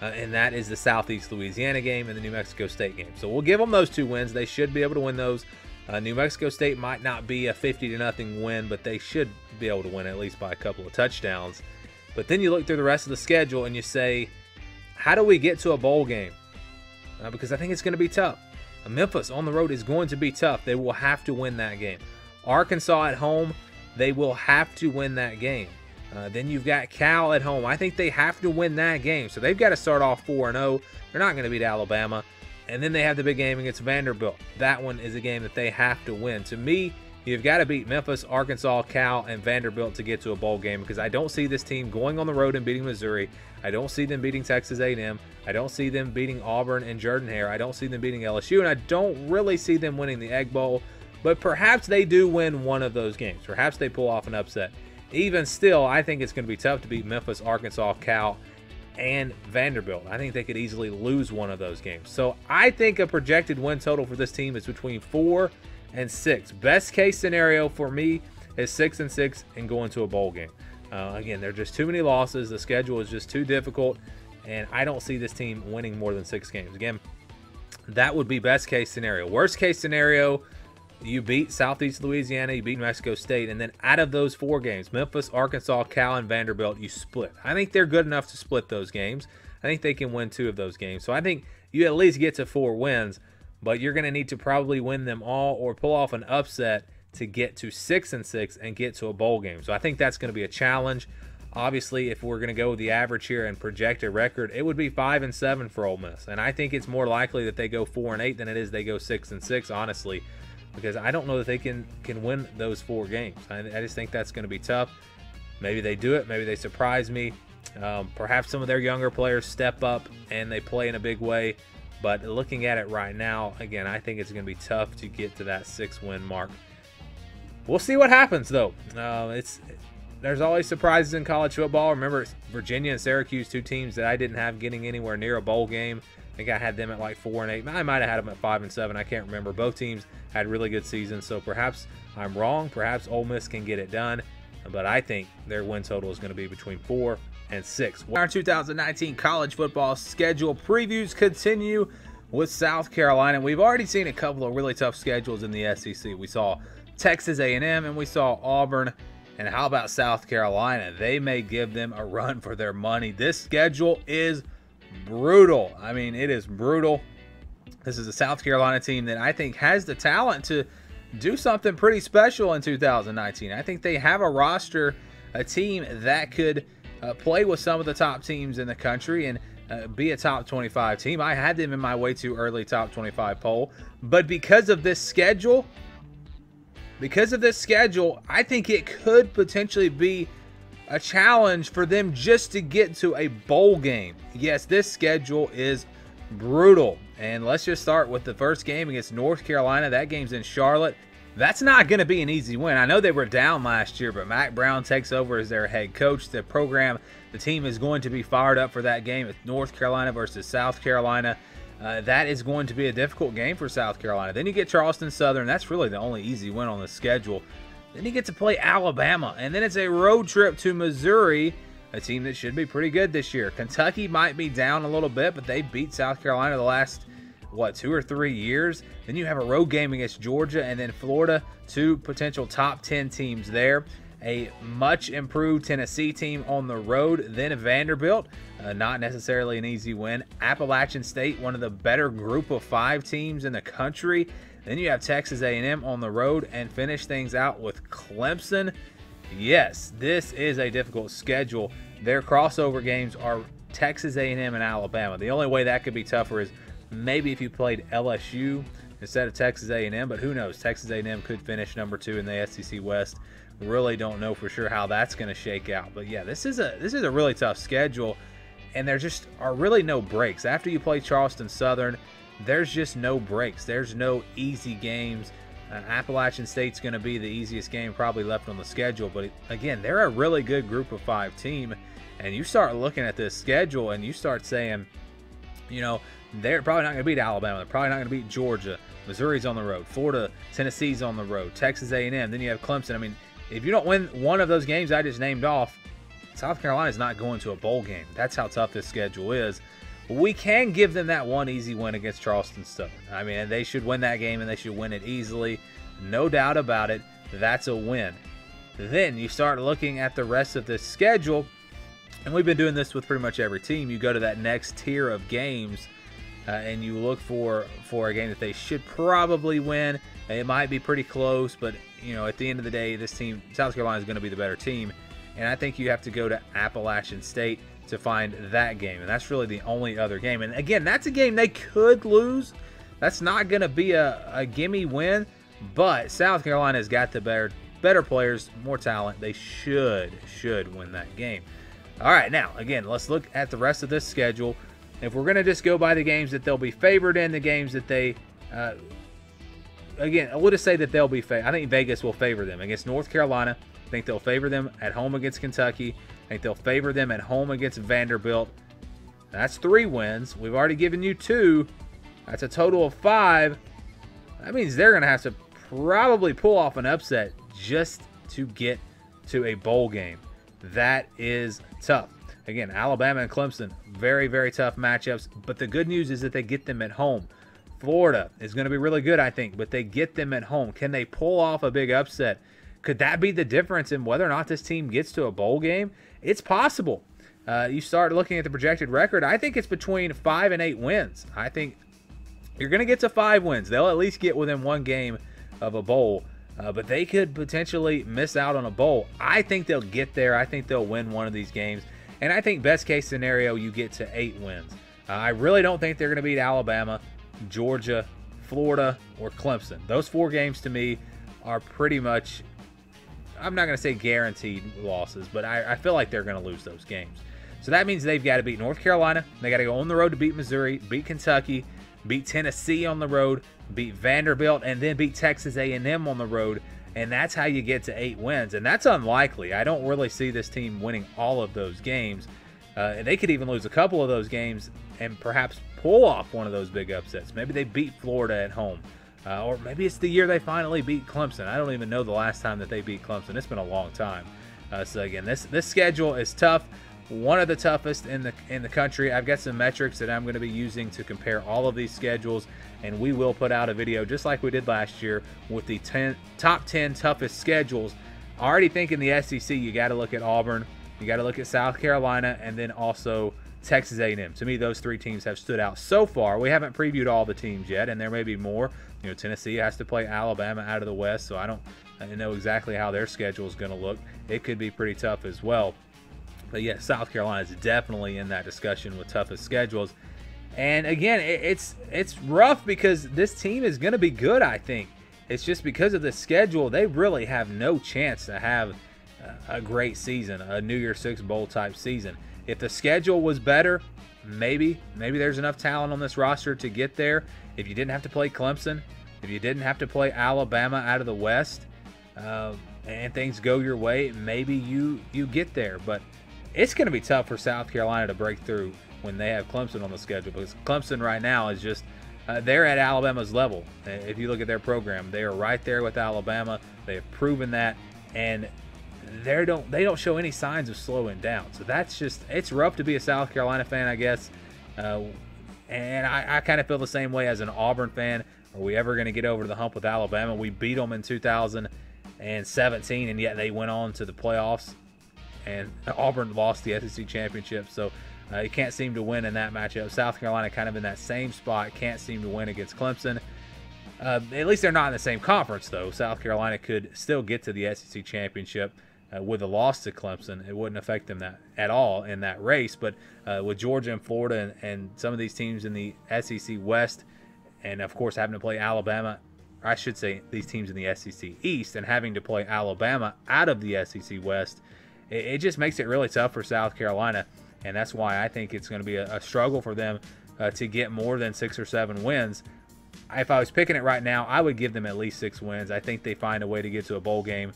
and that is the Southeast Louisiana game and the New Mexico State game. So we'll give them those 2 wins. They should be able to win those. New Mexico State might not be a 50-0 win, but they should be able to win at least by a couple of touchdowns. But then you look through the rest of the schedule and you say, how do we get to a bowl game? Because I think it's going to be tough. Memphis on the road is going to be tough. They will have to win that game. Arkansas at home, they will have to win that game. Then you've got Cal at home. I think they have to win that game. So they've got to start off 4-0. They're not going to beat Alabama. And then they have the big game against Vanderbilt. That one is a game that they have to win. To me, you've got to beat Memphis, Arkansas, Cal, and Vanderbilt to get to a bowl game, because I don't see this team going on the road and beating Missouri. I don't see them beating Texas A&M. I don't see them beating Auburn and Jordan-Hare. I don't see them beating LSU, and I don't really see them winning the Egg Bowl. But perhaps they do win one of those games. Perhaps they pull off an upset. Even still, I think it's going to be tough to beat Memphis, Arkansas, Cal, and Vanderbilt. I think they could easily lose one of those games. So I think a projected win total for this team is between 4 and 6. Best case scenario for me is 6-6 and going to a bowl game. Again, there are just too many losses. The schedule is just too difficult, and I don't see this team winning more than 6 games. Again, that would be best case scenario. Worst case scenario, you beat Southeast Louisiana, you beat New Mexico State, and then out of those 4 games, Memphis, Arkansas, Cal, and Vanderbilt, you split. I think they're good enough to split those games. I think they can win 2 of those games. So I think you at least get to 4 wins, but you're going to need to probably win them all or pull off an upset to get to 6-6 and get to a bowl game. So I think that's going to be a challenge. Obviously, if we're going to go with the average here and project a record, it would be 5-7 for Ole Miss. And I think it's more likely that they go 4-8 than it is they go 6-6, honestly. because I don't know that they can win those 4 games. I just think that's going to be tough. Maybe they do it. Maybe they surprise me. Perhaps some of their younger players step up and they play in a big way. But looking at it right now, again, I think it's going to be tough to get to that 6-win mark. We'll see what happens, though. There's always surprises in college football. Remember, Virginia and Syracuse, 2 teams that I didn't have getting anywhere near a bowl game. I think I had them at like 4-8. I might have had them at 5-7. I can't remember. Both teams had really good seasons, so perhaps I'm wrong. Perhaps Ole Miss can get it done, but I think their win total is going to be between 4 and 6. Our 2019 college football schedule previews continue with South Carolina. We've already seen a couple of really tough schedules in the SEC. We saw Texas A&M and we saw Auburn. And how about South Carolina? They may give them a run for their money. This schedule is brutal. I mean, it is brutal. This is a South Carolina team that I think has the talent to do something pretty special in 2019. I think they have a roster, a team that could play with some of the top teams in the country and be a top 25 team. I had them in my way too early top 25 poll. But because of this schedule, I think it could potentially be a challenge for them just to get to a bowl game. Yes, this schedule is brutal. And let's just start with the first game against North Carolina. That game's in Charlotte. That's not going to be an easy win. I know they were down last year, but Mack Brown takes over as their head coach. The team is going to be fired up for that game. It's North Carolina versus South Carolina. That is going to be a difficult game for South Carolina. Then you get Charleston Southern. That's really the only easy win on the schedule. Then you get to play Alabama. And then it's a road trip to Missouri, a team that should be pretty good this year. Kentucky might be down a little bit, but they beat South Carolina the last, 2 or 3 years. Then you have a road game against Georgia and then Florida, 2 potential top 10 teams there. A much improved Tennessee team on the road, then Vanderbilt, not necessarily an easy win. Appalachian State, one of the better group of 5 teams in the country. Then you have Texas A&M on the road and finish things out with Clemson. Yes, this is a difficult schedule. Their crossover games are Texas A&M and Alabama. The only way that could be tougher is maybe if you played LSU instead of Texas A&M, but who knows? Texas A&M could finish number 2 in the SEC West. Really don't know for sure how that's going to shake out. But yeah, this is a really tough schedule, and there just are really no breaks. After you play Charleston Southern, there's just no breaks. There's no easy games. Appalachian State's going to be the easiest game probably left on the schedule. But again, they're a really good group of 5 team, and you start looking at this schedule and you start saying, they're probably not going to beat Alabama. They're probably not going to beat Georgia. Missouri's on the road. Florida, Tennessee's on the road. Texas A&M. Then you have Clemson. I mean, if you don't win one of those games I just named off, South Carolina's not going to a bowl game. That's how tough this schedule is. We can give them that one easy win against Charleston Southern. I mean, they should win that game, and they should win it easily. No doubt about it. That's a win. Then you start looking at the rest of the schedule, and we've been doing this with pretty much every team. You go to that next tier of games, and you look for a game that they should probably win. It might be pretty close, but at the end of the day, this team, South Carolina, is going to be the better team. And I think you have to go to Appalachian State to find that game. And that's really the only other game. And again, that's a game they could lose. That's not going to be a gimme win. But South Carolina's got the better players, more talent. They should win that game. All right, now, again, let's look at the rest of this schedule. If we're going to just go by the games that they'll be favored in, the games that they again, we'll just say that they'll be favored. I think Vegas will favor them against North Carolina. I think they'll favor them at home against Kentucky. I think they'll favor them at home against Vanderbilt. That's 3 wins. We've already given you 2. That's a total of 5. That means they're going to have to probably pull off an upset just to get to a bowl game. That is tough. Again, Alabama and Clemson, very, very tough matchups. But the good news is that they get them at home. Florida is going to be really good, I think, but they get them at home. Can they pull off a big upset? Could that be the difference in whether or not this team gets to a bowl game? It's possible. You start looking at the projected record, I think it's between 5 and 8 wins. I think you're going to get to 5 wins. They'll at least get within 1 game of a bowl, but they could potentially miss out on a bowl. I think they'll get there. I think they'll win one of these games, and I think best case scenario, you get to 8 wins. I really don't think they're going to beat Alabama, Georgia, Florida, or Clemson. Those 4 games to me are pretty much, I'm not going to say guaranteed losses, but I feel like they're going to lose those games. So that means they've got to beat North Carolina. They got to go on the road to beat Missouri, beat Kentucky, beat Tennessee on the road, beat Vanderbilt, and then beat Texas A&M on the road. And that's how you get to 8 wins. And that's unlikely. I don't really see this team winning all of those games. They could even lose a couple of those games and perhaps pull off one of those big upsets. Maybe they beat Florida at home. Or maybe it's the year they finally beat Clemson. I don't even know the last time that they beat Clemson. It's been a long time. So again, this schedule is tough. One of the toughest in the country. I've got some metrics that I'm going to be using to compare all of these schedules, and we will put out a video just like we did last year with the top 10 toughest schedules. I already think in the SEC you got to look at Auburn, you got to look at South Carolina, and then also Texas A&M. To me, those 3 teams have stood out so far. We haven't previewed all the teams yet, and there may be more. You know, Tennessee has to play Alabama out of the West, so I don't know exactly how their schedule is going to look. It could be pretty tough as well. But yeah, South Carolina is definitely in that discussion with toughest schedules. And again, it's rough because this team is going to be good, I think. It's just because of the schedule, they really have no chance to have a great season, a New Year's Six Bowl type season. If the schedule was better, maybe there's enough talent on this roster to get there. If you didn't have to play Clemson, if you didn't have to play Alabama out of the West, and things go your way, maybe you get there. But it's going to be tough for South Carolina to break through when they have Clemson on the schedule, because Clemson right now is just they're at Alabama's level. If you look at their program, they are right there with Alabama. They have proven that, and they don't show any signs of slowing down. So that's just, it's rough to be a South Carolina fan, I guess. And I kind of feel the same way as an Auburn fan. Are we ever going to get over the hump with Alabama? We beat them in 2017, and yet they went on to the playoffs. And Auburn lost the SEC championship, so you can't seem to win in that matchup. South Carolina kind of in that same spot, can't seem to win against Clemson. At least they're not in the same conference, though. South Carolina could still get to the SEC championship with a loss to Clemson. It wouldn't affect them at all in that race. But with Georgia and Florida and some of these teams in the SEC West, and of course having to play Alabama, or I should say these teams in the SEC East, and having to play Alabama out of the SEC West, it just makes it really tough for South Carolina, and that's why I think it's going to be a struggle for them to get more than 6 or 7 wins. If I was picking it right now, I would give them at least 6 wins. I think they find a way to get to a bowl game,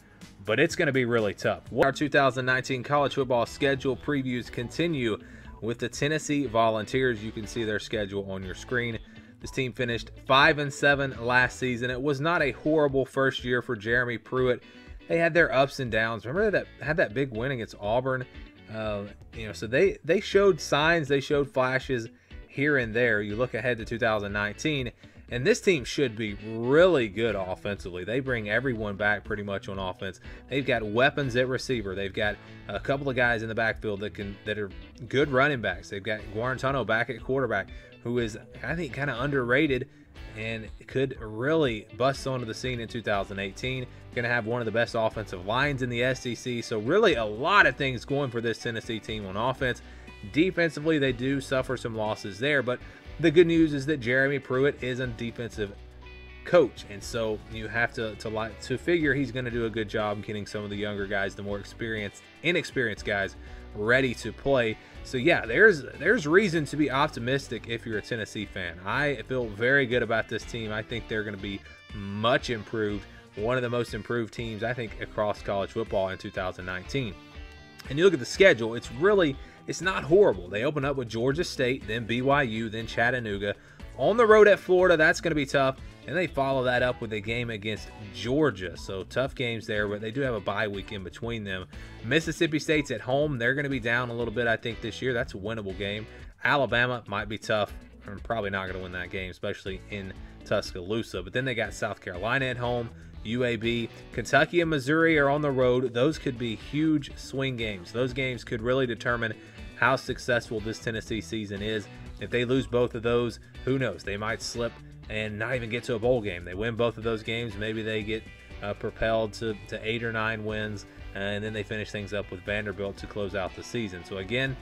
but it's going to be really tough. Our 2019 college football schedule previews continue with the Tennessee Volunteers. You can see their schedule on your screen. This team finished 5-7 last season. It was not a horrible first year for Jeremy Pruitt. They had their ups and downs. Remember that had that big win against Auburn? So they showed signs, they showed flashes here and there. You look ahead to 2019, and this team should be really good offensively. They bring everyone back pretty much on offense. They've got weapons at receiver. They've got a couple of guys in the backfield that are good running backs. They've got Guarantano back at quarterback, who is, I think, kind of underrated and could really bust onto the scene in 2018. Going to have one of the best offensive lines in the SEC. So really a lot of things going for this Tennessee team on offense. Defensively, they do suffer some losses there, but the good news is that Jeremy Pruitt is a defensive coach, and so you have to figure he's going to do a good job getting some of the younger guys, the more inexperienced guys, ready to play. So yeah, there's reason to be optimistic if you're a Tennessee fan. I feel very good about this team. I think they're going to be much improved, one of the most improved teams I think across college football in 2019. And you look at the schedule, it's not horrible. They open up with Georgia State, then BYU, then Chattanooga. On the road at Florida, that's going to be tough. And they follow that up with a game against Georgia. So tough games there, but they do have a bye week in between them. Mississippi State's at home. They're going to be down a little bit, I think, this year. That's a winnable game. Alabama might be tough. I'm probably not going to win that game, especially in Tuscaloosa. But then they got South Carolina at home, UAB. Kentucky and Missouri are on the road. Those could be huge swing games. Those games could really determine how successful this Tennessee season is. If they lose both of those, who knows? They might slip and not even get to a bowl game. They win both of those games, maybe they get propelled to 8 or 9 wins, and then they finish things up with Vanderbilt to close out the season. So again,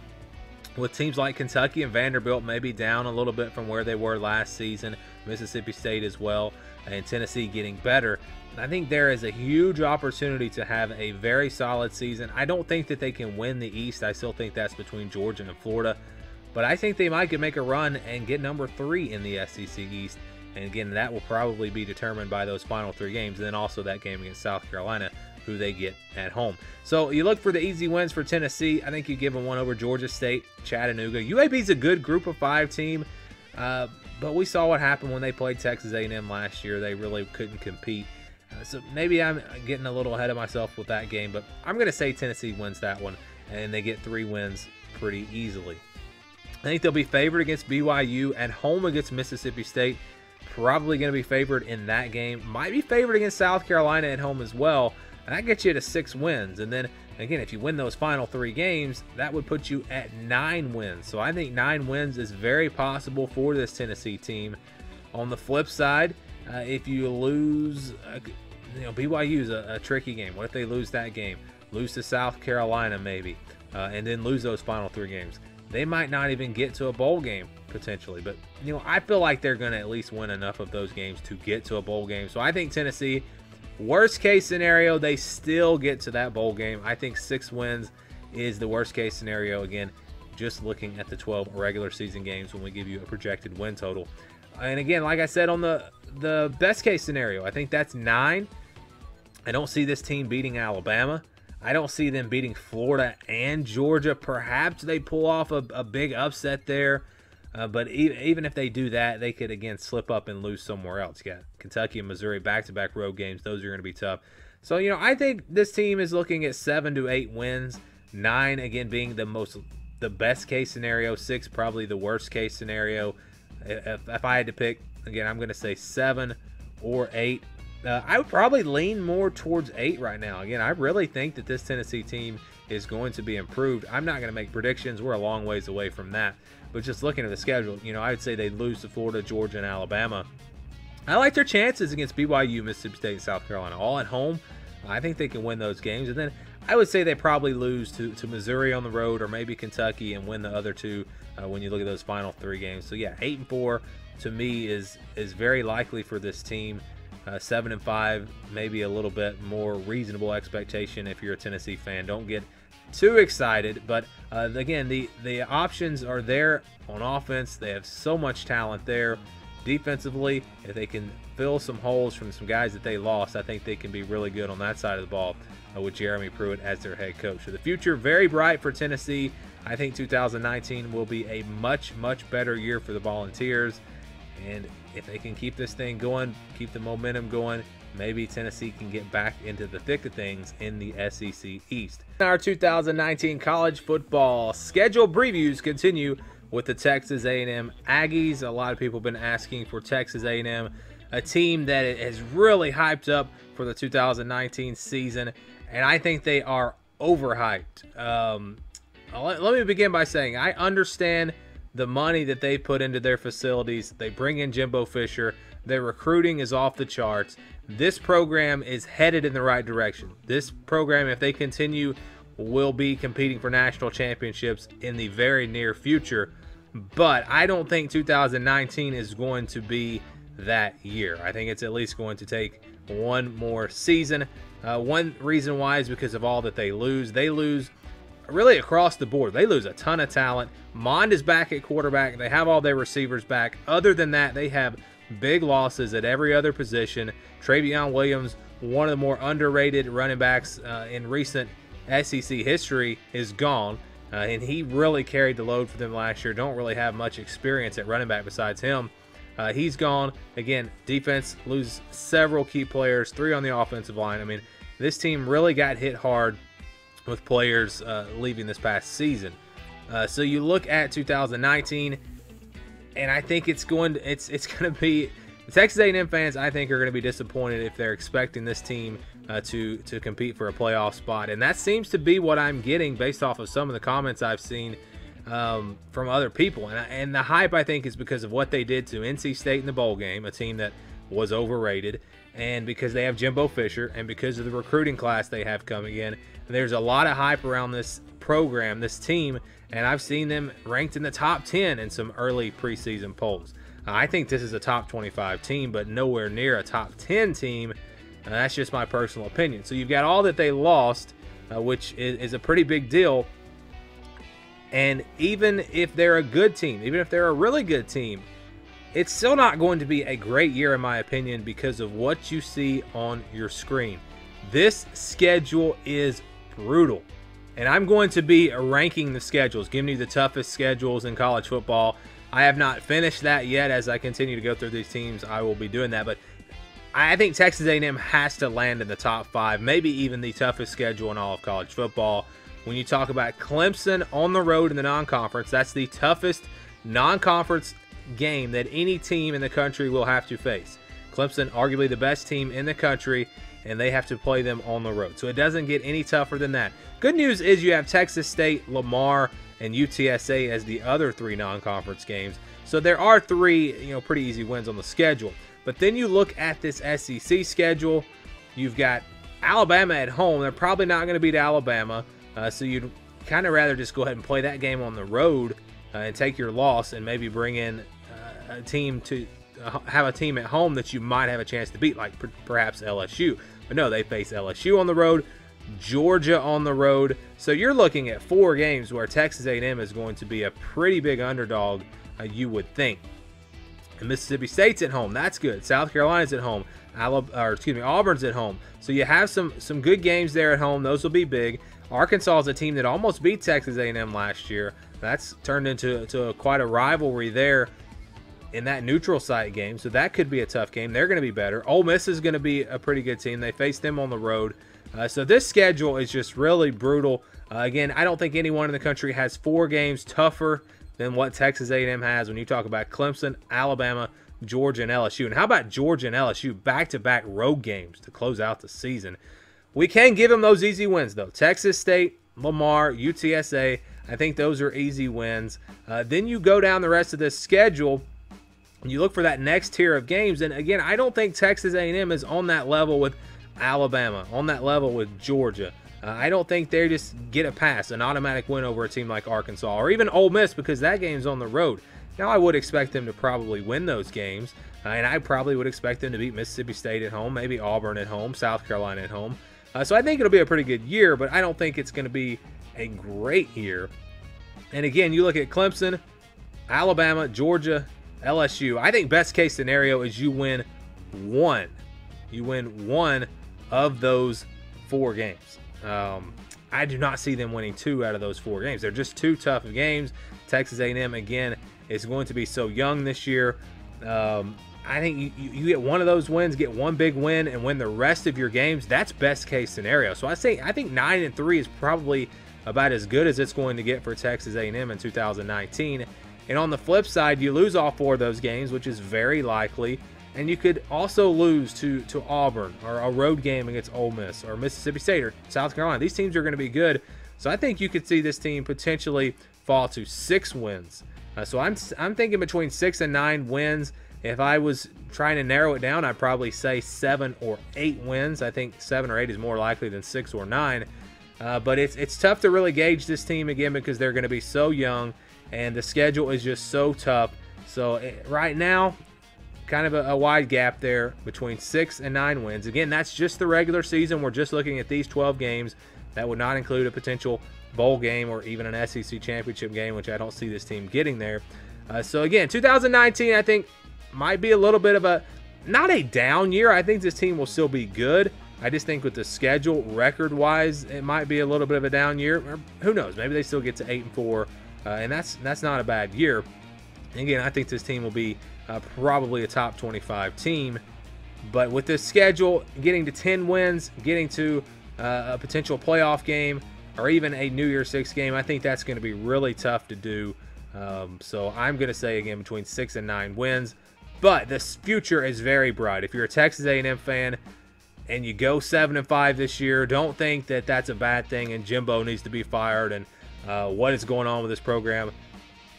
with teams like Kentucky and Vanderbilt maybe down a little bit from where they were last season, Mississippi State as well, and Tennessee getting better, I think there is a huge opportunity to have a very solid season. I don't think that they can win the East. I still think that's between Georgia and Florida. But I think they might make a run and get number 3 in the SEC East. And again, that will probably be determined by those final 3 games. And then also that game against South Carolina, who they get at home. So you look for the easy wins for Tennessee. I think you give them one over Georgia State, Chattanooga. UAB's a good group of 5 team. But we saw what happened when they played Texas A&M last year. They really couldn't compete. So maybe I'm getting a little ahead of myself with that game. But I'm going to say Tennessee wins that one. And they get 3 wins pretty easily. I think they'll be favored against BYU at home against Mississippi State. Probably going to be favored in that game. Might be favored against South Carolina at home as well. And that gets you to 6 wins. And then, again, if you win those final 3 games, that would put you at 9 wins. So I think 9 wins is very possible for this Tennessee team. On the flip side, if you lose, BYU is a tricky game. What if they lose that game? Lose to South Carolina maybe, and then lose those final 3 games. They might not even get to a bowl game potentially, but I feel like they're going to at least win enough of those games to get to a bowl game. So I think Tennessee, worst case scenario, they still get to that bowl game. I think 6 wins is the worst case scenario. Again, just looking at the 12 regular season games when we give you a projected win total. And again, like I said, on the best case scenario, I think that's 9. I don't see this team beating Alabama. I don't see them beating Florida and Georgia. Perhaps they pull off a big upset there. But even if they do that, they could, again, slip up and lose somewhere else. You got Kentucky and Missouri back-to-back road games. Those are going to be tough. So, I think this team is looking at 7 to 8 wins. 9, again, being the best case scenario. 6, probably the worst case scenario. If I had to pick, again, I'm going to say 7 or 8. I would probably lean more towards 8 right now. Again, I really think that this Tennessee team is going to be improved. I'm not going to make predictions. We're a long ways away from that. But just looking at the schedule, I would say they'd lose to Florida, Georgia, and Alabama. I like their chances against BYU, Mississippi State, and South Carolina. All at home. I think they can win those games. And then I would say they probably lose to Missouri on the road or maybe Kentucky and win the other 2 when you look at those final 3 games. So, yeah, 8-4 to me is very likely for this team. 7-5, maybe a little bit more reasonable expectation if you're a Tennessee fan. Don't get too excited, but again, the options are there on offense. They have so much talent there. Defensively, if they can fill some holes from some guys that they lost, I think they can be really good on that side of the ball with Jeremy Pruitt as their head coach. So the future very bright for Tennessee. I think 2019 will be a much, much better year for the Volunteers. And if they can keep this thing going, keep the momentum going, maybe Tennessee can get back into the thick of things in the SEC East. Our 2019 college football schedule previews continue with the Texas A&M Aggies. A lot of people have been asking for Texas A&M, a team that is really hyped up for the 2019 season, and I think they are overhyped. Let me begin by saying I understand the money that they put into their facilities. They bring in Jimbo Fisher. Their recruiting is off the charts. This program is headed in the right direction. This program, if they continue, will be competing for national championships in the very near future. But I don't think 2019 is going to be that year. I think it's at least going to take one more season. One reason why is because of all that they lose. They lose really across the board. They lose a ton of talent. Mond is back at quarterback. They have all their receivers back. Other than that, they have big losses at every other position. Travion Williams, one of the more underrated running backs in recent SEC history, is gone. And he really carried the load for them last year. Don't really have much experience at running back besides him. He's gone. Again, defense loses several key players, 3 on the offensive line. I mean, this team really got hit hard with players leaving this past season. So you look at 2019, and I think it's going to be the Texas A&M fans. I think are going to be disappointed if they're expecting this team to compete for a playoff spot, and that seems to be what I'm getting based off of some of the comments I've seen from other people. And the hype, I think, is because of what they did to NC State in the bowl game, a team that was overrated, and because they have Jimbo Fisher, and because of the recruiting class they have coming in. There's a lot of hype around this program, this team, and I've seen them ranked in the top 10 in some early preseason polls. I think this is a top 25 team, but nowhere near a top 10 team. That's just my personal opinion. So you've got all that they lost, which is a pretty big deal. And even if they're a good team, even if they're a really good team, it's still not going to be a great year, in my opinion, because of what you see on your screen. This schedule is brutal. And I'm going to be ranking the schedules, giving you the toughest schedules in college football. I have not finished that yet. As I continue to go through these teams, I will be doing that. But I think Texas A&M has to land in the top 5, maybe even the toughest schedule in all of college football. When you talk about Clemson on the road in the non-conference, that's the toughest non-conference game that any team in the country will have to face. Clemson, arguably the best team in the country, and they have to play them on the road. So it doesn't get any tougher than that. Good news is you have Texas State, Lamar, and UTSA as the other 3 non-conference games. So there are 3, pretty easy wins on the schedule. But then you look at this SEC schedule. You've got Alabama at home. They're probably not going to beat Alabama. So you'd kind of rather just go ahead and play that game on the road and take your loss and maybe bring in a team to have a team at home that you might have a chance to beat, like perhaps LSU. But no, they face LSU on the road, Georgia on the road. So you're looking at 4 games where Texas A&M is going to be a pretty big underdog, you would think. And Mississippi State's at home. That's good. South Carolina's at home. Auburn's at home. So you have some good games there at home. Those will be big. Arkansas is a team that almost beat Texas A&M last year. That's turned into quite a rivalry there in that neutral site game. So that could be a tough game. They're going to be better. Ole Miss is going to be a pretty good team. They face them on the road. So this schedule is just really brutal. Again, I don't think anyone in the country has 4 games tougher than what Texas A&M has when you talk about Clemson, Alabama, Georgia, and LSU. And how about Georgia and LSU back-to-back road games to close out the season? We can give them those easy wins, though. Texas State, Lamar, UTSA, I think those are easy wins. Then you go down the rest of this schedule, and you look for that next tier of games. And, again, I don't think Texas A&M is on that level with Alabama, on that level with Georgia. I don't think they just get a pass, an automatic win over a team like Arkansas or even Ole Miss, because that game's on the road. Now, I would expect them to probably win those games, and I probably would expect them to beat Mississippi State at home, maybe Auburn at home, South Carolina at home. So I think it'll be a pretty good year, but I don't think it's going to be a great year. And again, you look at Clemson, Alabama, Georgia, LSU. I think best case scenario is you win 1. You win 1 of those 4 games. I do not see them winning 2 out of those 4 games. They're just too tough of games. Texas A&M, again, is going to be so young this year. I think you get 1 of those wins, get 1 big win, and win the rest of your games. That's best case scenario. So I think 9-3 is probably about as good as it's going to get for Texas A&M in 2019. And on the flip side, you lose all 4 of those games, which is very likely. And you could also lose to Auburn, or a road game against Ole Miss, or Mississippi State, or South Carolina. These teams are going to be good. So I think you could see this team potentially fall to 6 wins. So I'm thinking between 6 and 9 wins. If I was trying to narrow it down, I'd probably say 7 or 8 wins. I think 7 or 8 is more likely than 6 or 9. But it's tough to really gauge this team again because they're going to be so young and the schedule is just so tough. So right now, kind of a wide gap there between 6 and 9 wins. Again, that's just the regular season. We're just looking at these 12 games. That would not include a potential bowl game or even an SEC championship game, which I don't see this team getting there. So again, 2019, I think, might be a little bit of not a down year. I think this team will still be good. I just think with the schedule, record-wise, it might be a little bit of a down year. Or who knows? Maybe they still get to 8-4, and that's not a bad year. And again, I think this team will be probably a top 25 team. But with this schedule, getting to 10 wins, getting to a potential playoff game, or even a New Year's Six game, I think that's going to be really tough to do. So I'm going to say, again, between 6 and 9 wins. But the future is very bright. If you're a Texas A&M fan and you go 7-5 this year, don't think that that's a bad thing and Jimbo needs to be fired and what is going on with this program.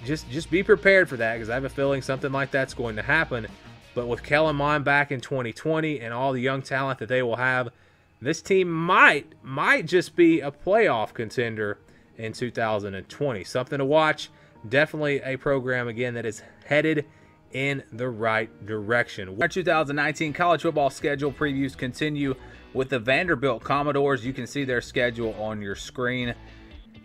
Just be prepared for that, because I have a feeling something like that's going to happen. But with Kellen Mond back in 2020 and all the young talent that they will have, this team might just be a playoff contender in 2020. Something to watch. Definitely a program, again, that is headed in the right direction. Our 2019 college football schedule previews continue with the Vanderbilt Commodores. You can see their schedule on your screen.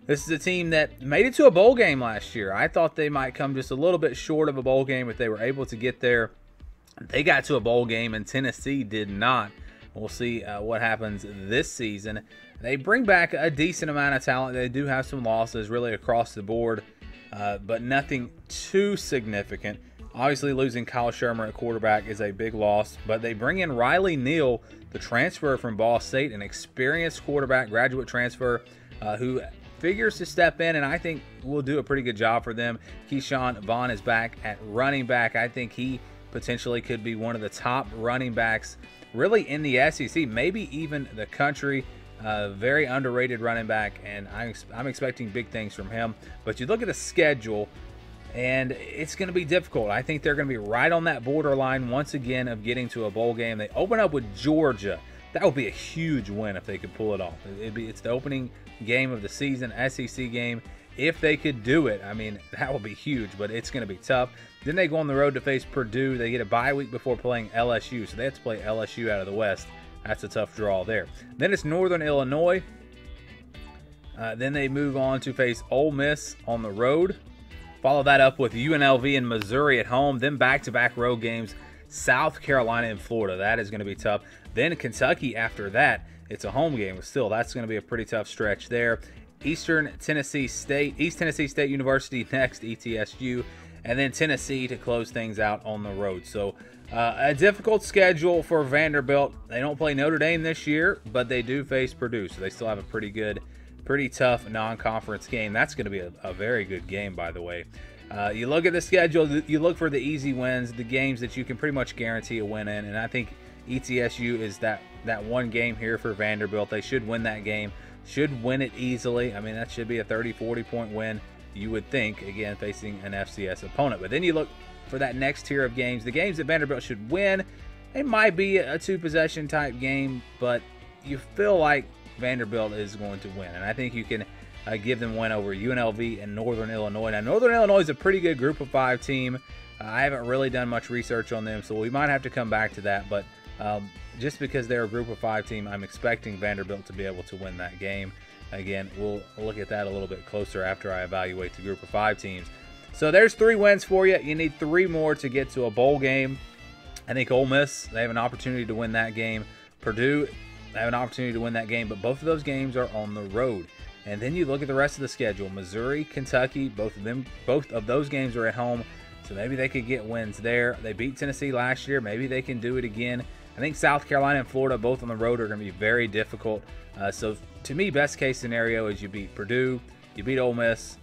This is a team that made it to a bowl game last year. I thought they might come just a little bit short of a bowl game if they were able to get there. They got to a bowl game, and Tennessee did not. We'll see what happens this season. They bring back a decent amount of talent. They do have some losses really across the board, but nothing too significant. Obviously, losing Kyle Shermer at quarterback is a big loss, but they bring in Riley Neal, the transfer from Ball State, an experienced quarterback, graduate transfer, who figures to step in, and I think will do a pretty good job for them. Keyshawn Vaughn is back at running back. I think he potentially could be one of the top running backs really in the SEC, maybe even the country. Very underrated running back, and I'm expecting big things from him. But you look at the schedule, and it's going to be difficult. I think they're going to be right on that borderline once again of getting to a bowl game. They open up with Georgia. That would be a huge win if they could pull it off. It's the opening game of the season, SEC game. If they could do it, I mean, that would be huge, but it's going to be tough. Then they go on the road to face Purdue. They get a bye week before playing LSU, so they have to play LSU out of the West. That's a tough draw there. Then it's Northern Illinois. Then they move on to face Ole Miss on the road. Follow that up with UNLV and Missouri at home. Then back-to-back road games, South Carolina and Florida. That is going to be tough. Then Kentucky after that. It's a home game, but still, that's going to be a pretty tough stretch there. East Tennessee State University next, ETSU. And then Tennessee to close things out on the road. So a difficult schedule for Vanderbilt. They don't play Notre Dame this year, but they do face Purdue. So they still have a pretty tough non-conference game. That's going to be a very good game, by the way. You look at the schedule, you look for the easy wins, the games that you can pretty much guarantee a win in, and I think ETSU is that one game here for Vanderbilt. They should win that game, should win it easily. I mean, that should be a 30-40 point win, you would think, again, facing an FCS opponent. But then you look for that next tier of games, the games that Vanderbilt should win. It might be a two-possession type game, but you feel like Vanderbilt is going to win, and I think you can give them win over UNLV and Northern Illinois. Now, Northern Illinois is a pretty good Group of 5 team. I haven't really done much research on them, so we might have to come back to that, but just because they're a Group of 5 team, I'm expecting Vanderbilt to be able to win that game. Again, we'll look at that a little bit closer after I evaluate the Group of 5 teams. So there's 3 wins for you. You need 3 more to get to a bowl game. I think Ole Miss, they have an opportunity to win that game. Purdue, they have an opportunity to win that game, but both of those games are on the road. And then you look at the rest of the schedule. Missouri, Kentucky, both of those games are at home, so maybe they could get wins there. They beat Tennessee last year. Maybe they can do it again. I think South Carolina and Florida, both on the road, are going to be very difficult. So to me, best case scenario is you beat Purdue, you beat Ole Miss,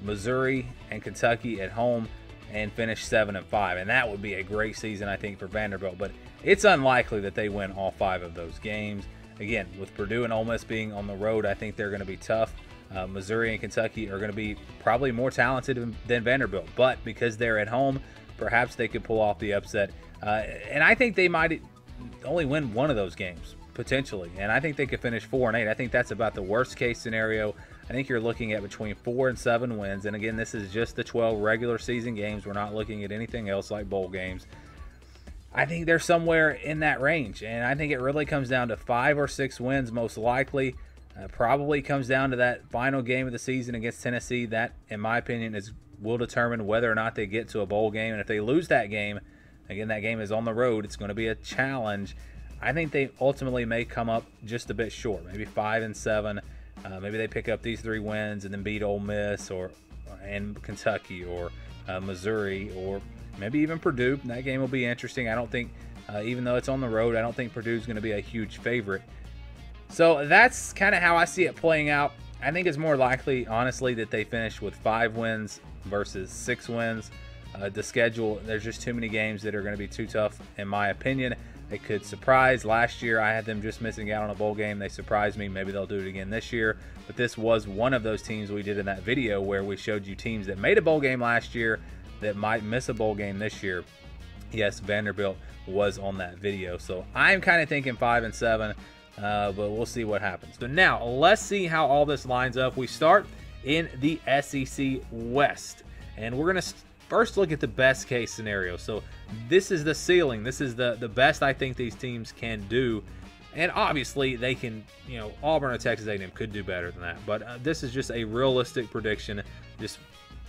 Missouri, and Kentucky at home, and finish 7-5. And that would be a great season, I think, for Vanderbilt. But it's unlikely that they win all 5 of those games. Again, with Purdue and Ole Miss being on the road, I think they're going to be tough. Missouri and Kentucky are going to be probably more talented than Vanderbilt. But because they're at home, perhaps they could pull off the upset. And I think they might only win one of those games, potentially. And I think they could finish 4-8. I think that's about the worst case scenario. I think you're looking at between 4 and 7 wins. And again, this is just the 12 regular season games. We're not looking at anything else like bowl games. I think they're somewhere in that range. And I think it really comes down to 5 or 6 wins most likely. Probably comes down to that final game of the season against Tennessee. That, in my opinion, will determine whether or not they get to a bowl game. And if they lose that game, again, that game is on the road. It's going to be a challenge. I think they ultimately may come up just a bit short, maybe 5-7. Maybe they pick up these 3 wins and then beat Ole Miss and Kentucky or Missouri, or maybe even Purdue. That game will be interesting. I don't think, even though it's on the road, I don't think Purdue's going to be a huge favorite. So that's kind of how I see it playing out. I think it's more likely, honestly, that they finish with 5 wins versus 6 wins. The schedule, there's just too many games that are going to be too tough, in my opinion. They could surprise. Last year, I had them just missing out on a bowl game. They surprised me. Maybe they'll do it again this year. But this was one of those teams we did in that video where we showed you teams that made a bowl game last year that might miss a bowl game this year. Yes, Vanderbilt was on that video. So I'm kind of thinking 5-7, but we'll see what happens. So now let's see how all this lines up. We start in the SEC West. And we're going to first look at the best case scenario. So this is the ceiling. This is the best I think these teams can do. And obviously they can, you know, Auburn or Texas A&M could do better than that. But this is just a realistic prediction.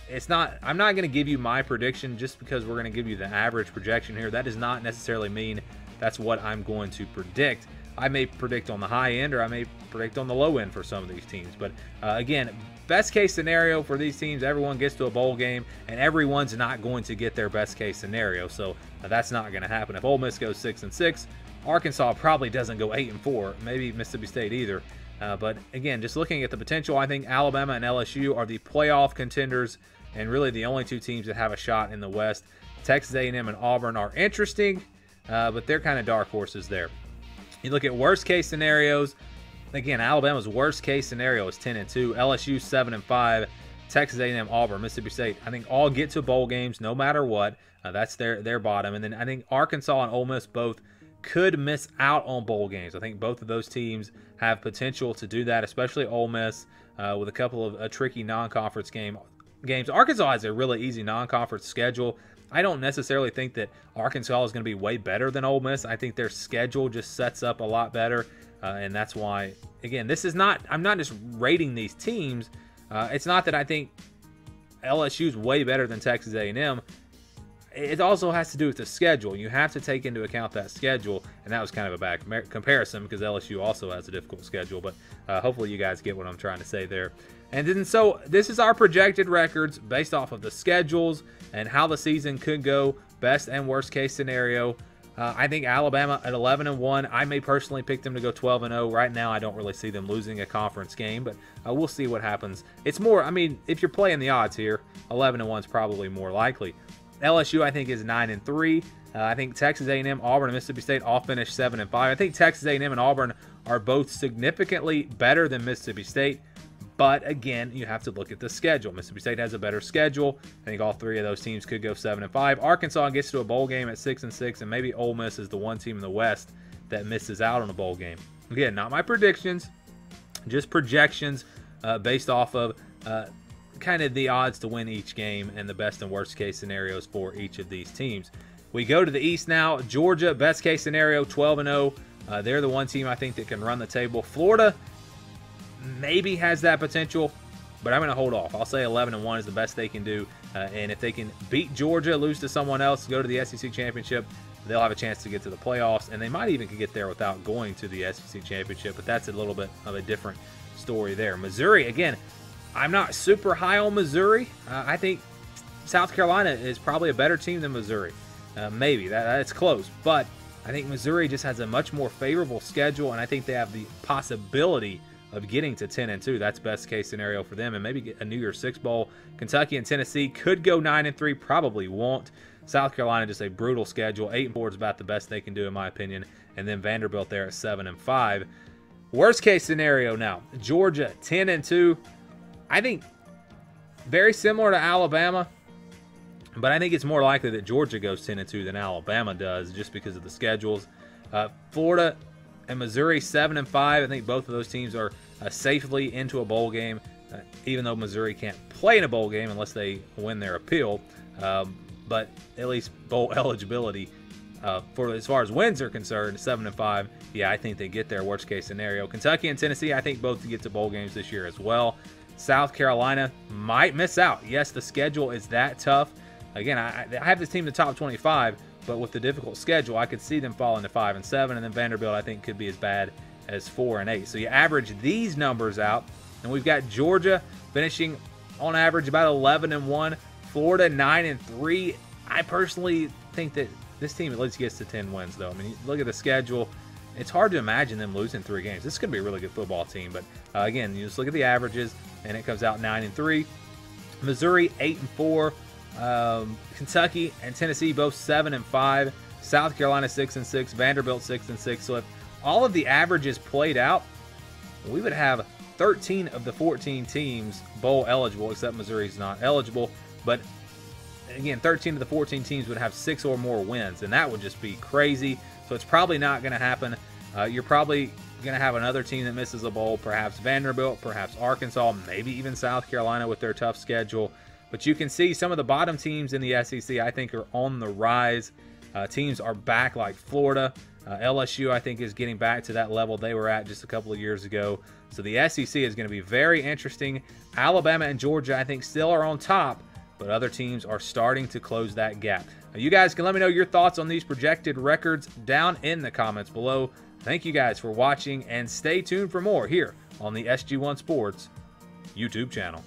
It's not, I'm not going to give you my prediction just because we're going to give you the average projection here. That does not necessarily mean that's what I'm going to predict. I may predict on the high end or I may predict on the low end for some of these teams. But again, best case scenario for these teams, everyone gets to a bowl game, and everyone's not going to get their best case scenario. So that's not going to happen. If Ole Miss goes 6-6, Arkansas probably doesn't go 8-4, maybe Mississippi State either. But again, just looking at the potential, I think Alabama and LSU are the playoff contenders and really the only two teams that have a shot in the West. Texas A&M and Auburn are interesting, but they're kind of dark horses there. You look at worst case scenarios. Again, Alabama's worst case scenario is 10-2, LSU 7-5, Texas A&M, Auburn, Mississippi State. I think all get to bowl games no matter what. That's their bottom. And then I think Arkansas and Ole Miss both could miss out on bowl games. I think both of those teams have potential to do that, especially Ole Miss with a couple of tricky non-conference games. Arkansas has a really easy non-conference schedule. I don't necessarily think that Arkansas is going to be way better than Ole Miss. I think their schedule just sets up a lot better, and that's why, again, this is not, I'm not just rating these teams. It's not that I think LSU is way better than Texas A&M. It also has to do with the schedule. You have to take into account that schedule, and that was kind of a bad comparison because LSU also has a difficult schedule, but hopefully you guys get what I'm trying to say there. And then so this is our projected records based off of the schedules and how the season could go, best and worst case scenario. I think Alabama at 11-1. I may personally pick them to go 12-0. Right now, I don't really see them losing a conference game, but we'll see what happens. It's more, I mean, if you're playing the odds here, 11-1 is probably more likely. LSU, I think, is 9-3. I think Texas A&M, Auburn, and Mississippi State all finished 7-5. I think Texas A&M and Auburn are both significantly better than Mississippi State. But again, you have to look at the schedule. Mississippi State has a better schedule. I think all three of those teams could go 7-5. Arkansas gets to a bowl game at 6-6, and maybe Ole Miss is the one team in the West that misses out on a bowl game. Again, not my predictions, just projections based off of kind of the odds to win each game and the best and worst case scenarios for each of these teams. We go to the East now. Georgia, best case scenario, 12-0. They're the one team I think that can run the table. Florida maybe has that potential, but I'm going to hold off. I'll say 11-1 is the best they can do, and if they can beat Georgia, lose to someone else, go to the SEC championship, they'll have a chance to get to the playoffs, and they might even get there without going to the SEC championship, but that's a little bit of a different story there. Missouri, again, I'm not super high on Missouri. I think South Carolina is probably a better team than Missouri. Maybe that's close, but I think Missouri just has a much more favorable schedule, and I think they have the possibility of getting to 10-2. That's best case scenario for them, and maybe get a New Year's Six bowl. Kentucky and Tennessee could go 9-3, probably won't. South Carolina, just a brutal schedule. 8-4 is about the best they can do, in my opinion, and then Vanderbilt there at 7-5. Worst case scenario now, Georgia 10-2. I think very similar to Alabama, but I think it's more likely that Georgia goes 10-2 than Alabama does, just because of the schedules. Florida and Missouri 7-5. I think both of those teams are safely into a bowl game, even though Missouri can't play in a bowl game unless they win their appeal. But at least bowl eligibility for as far as wins are concerned, 7-5. Yeah, I think they get there. Worst case scenario. Kentucky and Tennessee, I think both get to bowl games this year as well. South Carolina might miss out. Yes, the schedule is that tough. Again, I have this team in the top 25. But with the difficult schedule, I could see them falling to 5-7, and then Vanderbilt, I think, could be as bad as 4-8. So you average these numbers out, and we've got Georgia finishing on average about 11-1, Florida 9-3. I personally think that this team at least gets to 10 wins, though. I mean, look at the schedule. It's hard to imagine them losing 3 games. This is going to be a really good football team. But again, you just look at the averages, and it comes out 9-3. Missouri 8-4. Kentucky and Tennessee both 7-5, South Carolina 6-6, Vanderbilt 6-6. So if all of the averages played out, we would have 13 of the 14 teams bowl eligible, except Missouri's not eligible. But again, 13 of the 14 teams would have 6 or more wins, and that would just be crazy. So it's probably not going to happen. You're probably You're going to have another team that misses a bowl, perhaps Vanderbilt, perhaps Arkansas, maybe even South Carolina with their tough schedule. But you can see some of the bottom teams in the SEC, I think, are on the rise. Teams are back like Florida. LSU, I think, is getting back to that level they were at just a couple of years ago. So the SEC is going to be very interesting. Alabama and Georgia, I think, still are on top, but other teams are starting to close that gap. Now, you guys can let me know your thoughts on these projected records down in the comments below. Thank you guys for watching, and stay tuned for more here on the SG1 Sports YouTube channel.